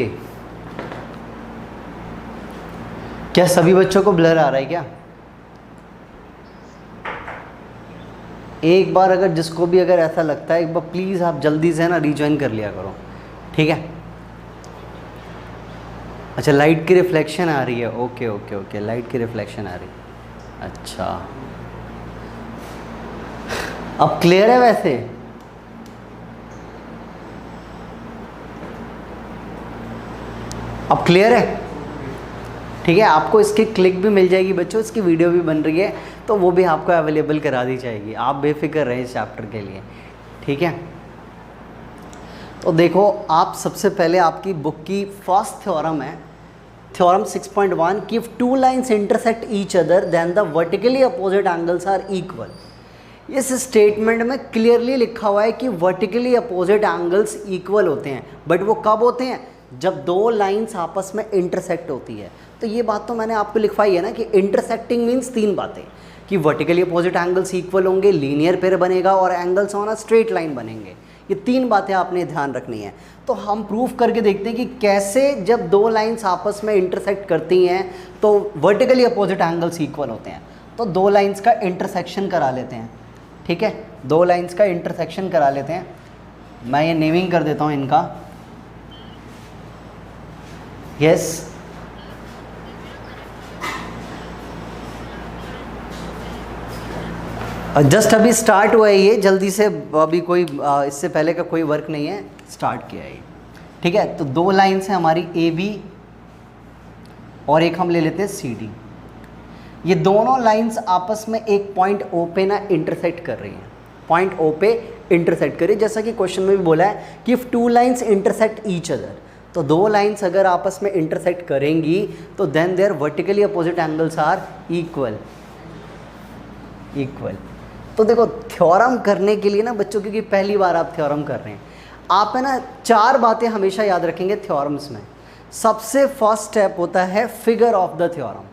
क्या सभी बच्चों को ब्लर आ रहा है क्या? एक बार अगर जिसको भी अगर ऐसा लगता है, एक बार प्लीज़ आप जल्दी से ना रीजॉइन कर लिया करो, ठीक है? अच्छा, लाइट की रिफ्लेक्शन आ रही है। ओके ओके ओके, लाइट की रिफ्लेक्शन आ रही है। अच्छा, अब क्लियर है? वैसे अब क्लियर है? ठीक है, आपको इसकी क्लिक भी मिल जाएगी बच्चों, इसकी वीडियो भी बन रही है, तो वो भी आपको अवेलेबल करा दी जाएगी। आप बेफिक्र रहें इस चैप्टर के लिए, ठीक है? तो देखो, आप सबसे पहले आपकी बुक की फर्स्ट थ्योरम है, थ्योरम 6.1 कि if 2 lines intersect each other then the vertically opposite angles are equal. इस स्टेटमेंट में क्लियरली लिखा हुआ है कि वर्टिकली अपोजिट एंगल्स इक्वल होते हैं, बट वो कब होते हैं? जब 2 लाइंस आपस में इंटरसेक्ट होती है। तो ये बात तो मैंने आपको लिखवाई है ना कि इंटरसेक्टिंग मीन्स 3 बातें, कि वर्टिकली अपोजिट एंगल्स इक्वल होंगे, लीनियर पेयर बनेगा और angles on a straight line बनेंगे। ये 3 बातें आपने ध्यान रखनी है। तो हम प्रूफ करके देखते हैं कि कैसे जब 2 लाइंस आपस में इंटरसेक्ट करती हैं तो वर्टिकली अपोजिट एंगल्स इक्वल होते हैं। तो 2 लाइंस का इंटरसेक्शन करा लेते हैं, ठीक है? 2 लाइंस का इंटरसेक्शन करा लेते हैं। मैं ये नेमिंग कर देता हूँ इनका। यस, जस्ट अभी स्टार्ट हुआ है ये, जल्दी से, अभी कोई इससे पहले का कोई वर्क नहीं है, स्टार्ट किया है ये। ठीक है, तो दो लाइन्स हैं हमारी ए बी और एक हम ले लेते हैं सी डी। ये दोनों लाइंस आपस में एक पॉइंट ओ पे ना इंटरसेक्ट कर रही हैं, पॉइंट ओ पे इंटरसेक्ट कर रही है। जैसा कि क्वेश्चन में भी बोला है कि if two lines intersect each other, तो दो लाइंस अगर आपस में इंटरसेक्ट करेंगी तो then their vertically opposite angles are equal. तो देखो थ्योरम करने के लिए ना बच्चों, क्योंकि पहली बार आप थ्योरम कर रहे हैं, आप है ना 4 बातें हमेशा याद रखेंगे थ्योरम्स में। सबसे फर्स्ट स्टेप होता है फिगर ऑफ द थ्योरम।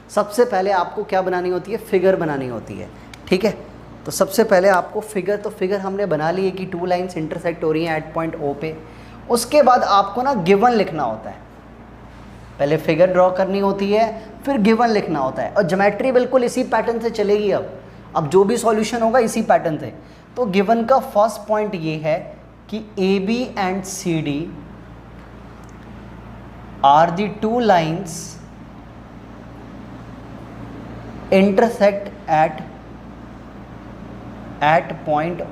सबसे पहले आपको क्या बनानी होती है? फिगर बनानी होती है। ठीक है, तो सबसे पहले आपको फिगर, तो फिगर हमने बना ली है कि टू लाइंस इंटरसेक्ट हो रही हैं एट पॉइंट ओ पे। उसके बाद आपको ना गिवन लिखना होता है, पहले फिगर ड्रॉ करनी होती है, फिर गिवन लिखना होता है, और ज्योमेट्री बिल्कुल इसी पैटर्न से चलेगी। अब जो भी सॉल्यूशन होगा इसी पैटर्न से। तो गिवन का फर्स्ट पॉइंट ये है कि A B and C D are the two lines intersect at point O.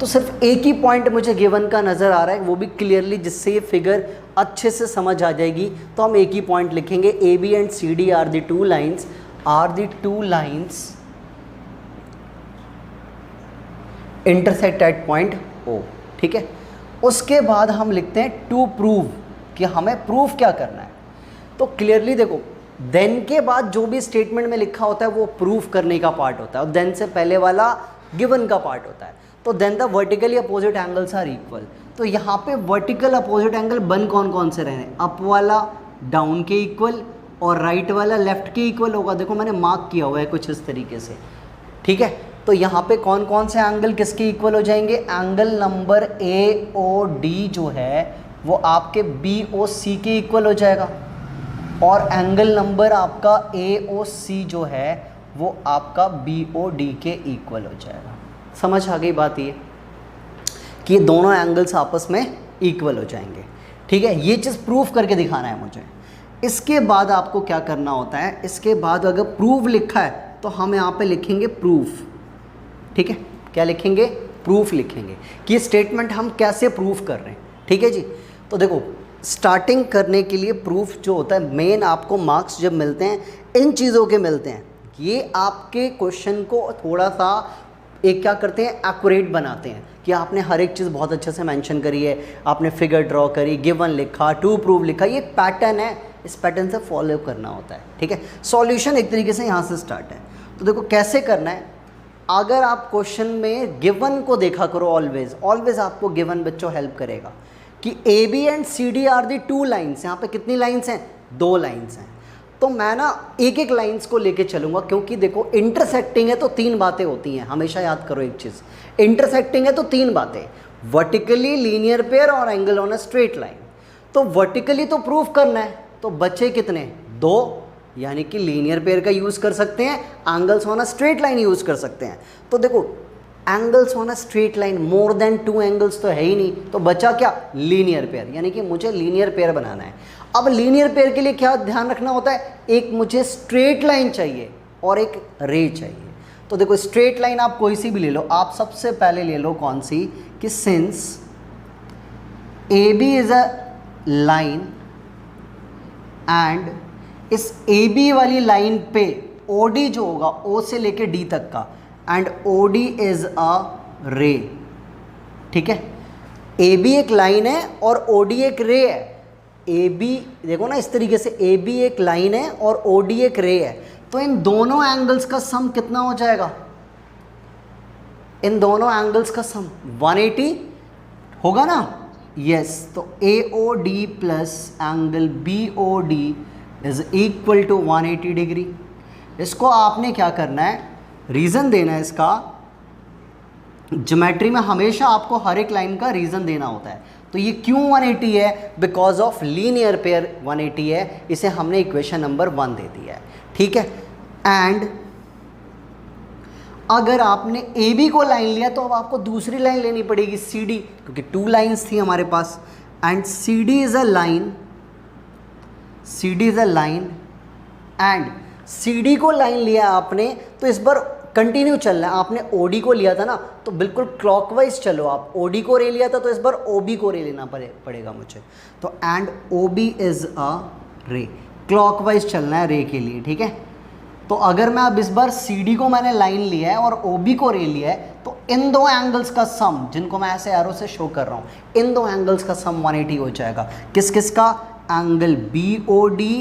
तो सिर्फ एक ही पॉइंट मुझे गिवन का नजर आ रहा है, वो भी क्लियरली, जिससे ये फिगर अच्छे से समझ आ जाएगी। तो हम एक ही पॉइंट लिखेंगे, A B and C D are the two lines intersect at point O. ठीक है, उसके बाद हम लिखते हैं टू प्रूव, कि हमें प्रूफ क्या करना है। तो क्लियरली देखो, देन के बाद जो भी स्टेटमेंट में लिखा होता है वो प्रूफ करने का पार्ट होता है, और देन से पहले वाला गिवन का पार्ट होता है। तो then the vertically opposite angles are equal. तो यहाँ पे वर्टिकल अपोजिट एंगल बन कौन कौन से रहे हैं? अप वाला डाउन के इक्वल और राइट वाला लेफ्ट के इक्वल होगा। देखो मैंने मार्क किया हुआ है कुछ इस तरीके से। ठीक है, तो यहाँ पे कौन कौन से एंगल किसके इक्वल हो जाएंगे? Angle number A O D जो है वो आपके बी ओ सी के इक्वल हो जाएगा, और एंगल नंबर आपका ए ओ सी जो है वो आपका बी ओ डी के इक्वल हो जाएगा। समझ आ गई बात ये कि ये दोनों एंगल्स आपस में इक्वल हो जाएंगे। ठीक है, ये चीज़ प्रूफ करके दिखाना है मुझे। इसके बाद आपको क्या करना होता है? इसके बाद अगर प्रूफ लिखा है तो हम यहाँ पे लिखेंगे प्रूफ। ठीक है, क्या लिखेंगे? प्रूफ लिखेंगे कि ये स्टेटमेंट हम कैसे प्रूफ कर रहे हैं। ठीक है जी, तो देखो स्टार्टिंग करने के लिए प्रूफ जो होता है, मेन आपको मार्क्स जब मिलते हैं इन चीज़ों के मिलते हैं, ये आपके क्वेश्चन को थोड़ा सा एक क्या करते हैं, एक्यूरेट बनाते हैं कि आपने हर एक चीज़ बहुत अच्छे से मेंशन करी है, आपने फिगर ड्रॉ करी, गिवन लिखा, टू प्रूफ लिखा। ये पैटर्न है, इस पैटर्न से फॉलो करना होता है। ठीक है, सॉल्यूशन एक तरीके से यहाँ से स्टार्ट है। तो देखो कैसे करना है। अगर आप क्वेश्चन में गिवन को देखा करो, ऑलवेज आपको गिवन बच्चों हेल्प करेगा कि A B and C D are the two lines. यहाँ पे कितनी लाइन्स हैं? 2 लाइन्स हैं। तो मैं ना एक एक लाइन्स को लेके चलूँगा, क्योंकि देखो इंटरसेक्टिंग है तो 3 बातें होती हैं। हमेशा याद करो एक चीज़, इंटरसेक्टिंग है तो 3 बातें, वर्टिकली, लीनियर पेयर और angle on a straight line. तो वर्टिकली तो प्रूफ करना है, तो बचे कितने? 2, यानी कि लीनियर पेयर का यूज़ कर सकते हैं, angles on a straight line use कर सकते हैं। तो देखो angles on a straight line, more than 2 angles तो है ही नहीं, तो बचा क्या? लीनियर पेयर, यानी कि मुझे लीनियर पेयर बनाना है। अब लीनियर पेयर के लिए क्या ध्यान रखना होता है? एक मुझे स्ट्रेट लाइन चाहिए और एक रे चाहिए। तो देखो स्ट्रेट लाइन आप कोई सी भी ले लो, आप सबसे पहले ले लो कौन सी, कि since A B is a line and इस ए बी वाली लाइन पे ओ डी जो होगा, ओ से लेके डी तक का, and O D is a ray. ठीक है, ए बी एक लाइन है और ओ डी एक रे है। ए बी देखो ना इस तरीके से, ए बी एक लाइन है और ओ डी एक रे है। तो इन दोनों एंगल्स का सम कितना हो जाएगा? इन दोनों एंगल्स का सम 180 होगा ना? यस, तो A O D plus angle B O D is equal to 180 degree. इसको आपने क्या करना है? रीज़न देना है इसका। ज्योमेट्री में हमेशा आपको हर एक लाइन का रीज़न देना होता है। तो ये क्यों 180 है? बिकॉज ऑफ लीनियर पेयर 180 है। इसे हमने इक्वेशन नंबर 1 दे दिया है। ठीक है, एंड अगर आपने ए बी को लाइन लिया तो अब आपको दूसरी लाइन लेनी पड़ेगी सी डी, क्योंकि 2 लाइन्स थी हमारे पास, and C D is a line, C D is a line, and C D को लाइन लिया आपने तो इस बार कंटिन्यू चलना है। आपने ओ डी को लिया था ना, तो बिल्कुल क्लॉकवाइज चलो। आप ओ डी को रे लिया था तो इस बार ओ बी को रे लेना पड़ेगा मुझे। तो and O B is a ray, clockwise चलना है रे के लिए, ठीक है। तो अगर मैं अब इस बार सी डी को मैंने लाइन लिया है और ओ बी को रे लिया है, तो इन दो एंगल्स का सम, जिनको मैं ऐसे एरो से शो कर रहा हूँ, इन दो एंगल्स का सम 180 हो जाएगा। किस किस का? Angle B O D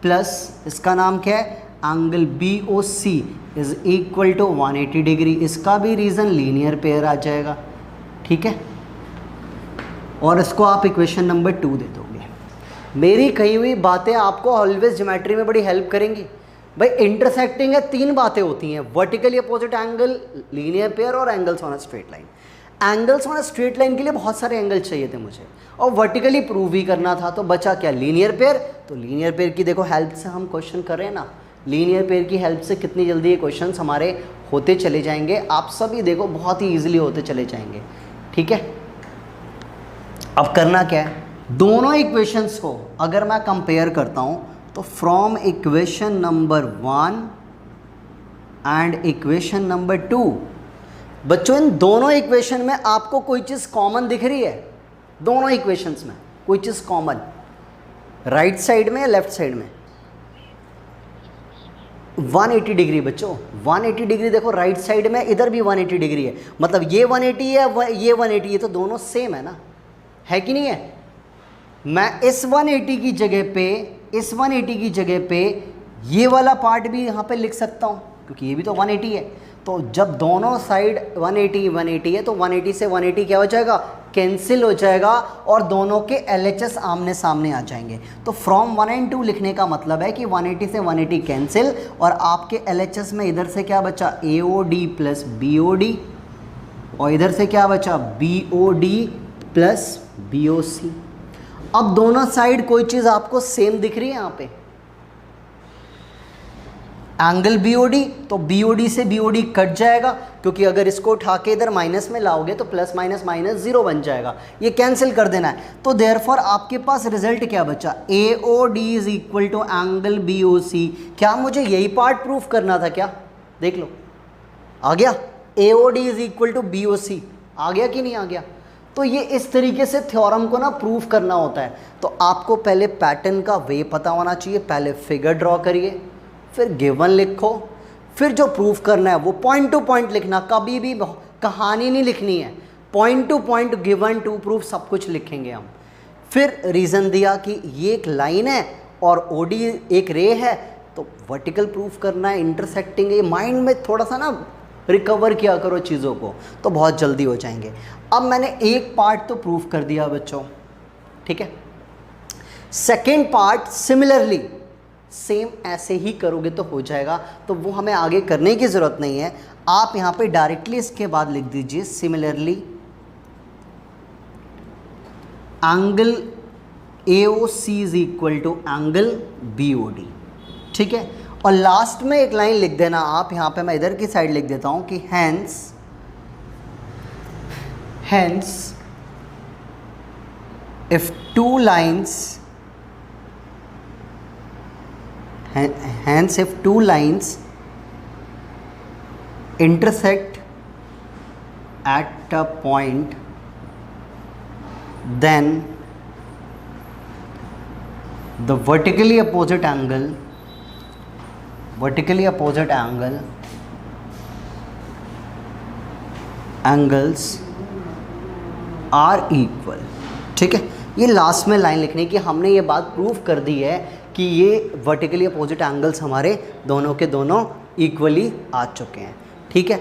plus इसका नाम क्या है, angle B O C is equal to 180 degree. इसका भी रीज़न लीनियर पेयर आ जाएगा, ठीक है। और इसको आप इक्वेशन नंबर 2 दे दोगे। मेरी कही हुई बातें आपको ऑलवेज ज्योमेट्री में बड़ी हेल्प करेंगी। भाई इंटरसेक्टिंग है, 3 बातें होती हैं, vertically opposite angle, linear pair और angles on a straight line. Angles on a straight line के लिए बहुत सारे एंगल चाहिए थे मुझे, और वर्टिकली प्रूव भी करना था, तो बचा क्या? Linear pair. तो लीनियर पेयर की देखो हेल्प से हम क्वेश्चन कर रहे हैं ना, लीनियर पेयर की हेल्प से कितनी जल्दी ये क्वेश्चंस हमारे होते चले जाएंगे। आप सभी देखो बहुत ही ईजिली होते चले जाएंगे, ठीक है। अब करना क्या है, दोनों इक्वेशंस को अगर मैं कंपेयर करता हूँ तो from equation number 1 and equation number 2, बच्चों इन दोनों इक्वेशन में आपको कोई चीज़ कॉमन दिख रही है? दोनों इक्वेशंस में कोई चीज़ कॉमन, राइट साइड में या लेफ्ट साइड में? 180 डिग्री बच्चों, 180 डिग्री। देखो राइट साइड में इधर भी 180 डिग्री है, मतलब ये 180 है, ये 180 है, तो दोनों सेम है ना, है कि नहीं है। मैं इस 180 की जगह पे, इस 180 की जगह पे ये वाला पार्ट भी यहाँ पे लिख सकता हूँ, क्योंकि ये भी तो 180 है। तो जब दोनों साइड 180 है तो 180 से 180 क्या हो जाएगा? कैंसिल हो जाएगा, और दोनों के LHS आमने सामने आ जाएंगे। तो फ्रॉम 1 and 2 लिखने का मतलब है कि 180 से 180 कैंसिल, और आपके LHS में इधर से क्या बचा? AOD प्लस BOD, और इधर से क्या बचा? BOD plus BOC। अब दोनों साइड कोई चीज़ आपको सेम दिख रही है यहाँ पे, एंगल BOD, तो BOD से BOD कट जाएगा, क्योंकि अगर इसको उठा के इधर माइनस में लाओगे तो प्लस माइनस माइनस 0 बन जाएगा, ये कैंसिल कर देना है। तो देयरफॉर आपके पास रिजल्ट क्या बचा? AOD is equal to angle BOC। क्या मुझे यही पार्ट प्रूफ करना था क्या? देख लो आ गया, AOD is equal to BOC आ गया कि नहीं आ गया? तो ये इस तरीके से थ्योरम को ना प्रूफ करना होता है। तो आपको पहले पैटर्न का वे पता होना चाहिए, पहले फिगर ड्रॉ करिए, फिर गिवन लिखो, फिर जो प्रूफ करना है वो पॉइंट टू पॉइंट लिखना, कभी भी कहानी नहीं लिखनी है, point to point, given to proof सब कुछ लिखेंगे हम। फिर रीज़न दिया कि ये एक लाइन है और OD एक रे है, तो वर्टिकल प्रूफ करना है, इंटरसेक्टिंग है। माइंड में थोड़ा सा ना रिकवर किया करो चीज़ों को, तो बहुत जल्दी हो जाएंगे। अब मैंने एक पार्ट तो प्रूफ कर दिया बच्चों, ठीक है। सेकेंड पार्ट सिमिलरली सेम ऐसे ही करोगे तो हो जाएगा, तो वो हमें आगे करने की ज़रूरत नहीं है। आप यहाँ पे डायरेक्टली इसके बाद लिख दीजिए similarly angle AOC is equal to angle BOD, ठीक है। और लास्ट में एक लाइन लिख देना आप, यहाँ पे मैं इधर की साइड लिख देता हूँ कि hence if two lines intersect at a point, then the vertically opposite angles are equal, ठीक है। ये लास्ट में लाइन लिखने की, हमने ये बात प्रूव कर दी है कि ये वर्टिकली अपोजिट एंगल्स हमारे दोनों के दोनों इक्वली आ चुके हैं, ठीक है।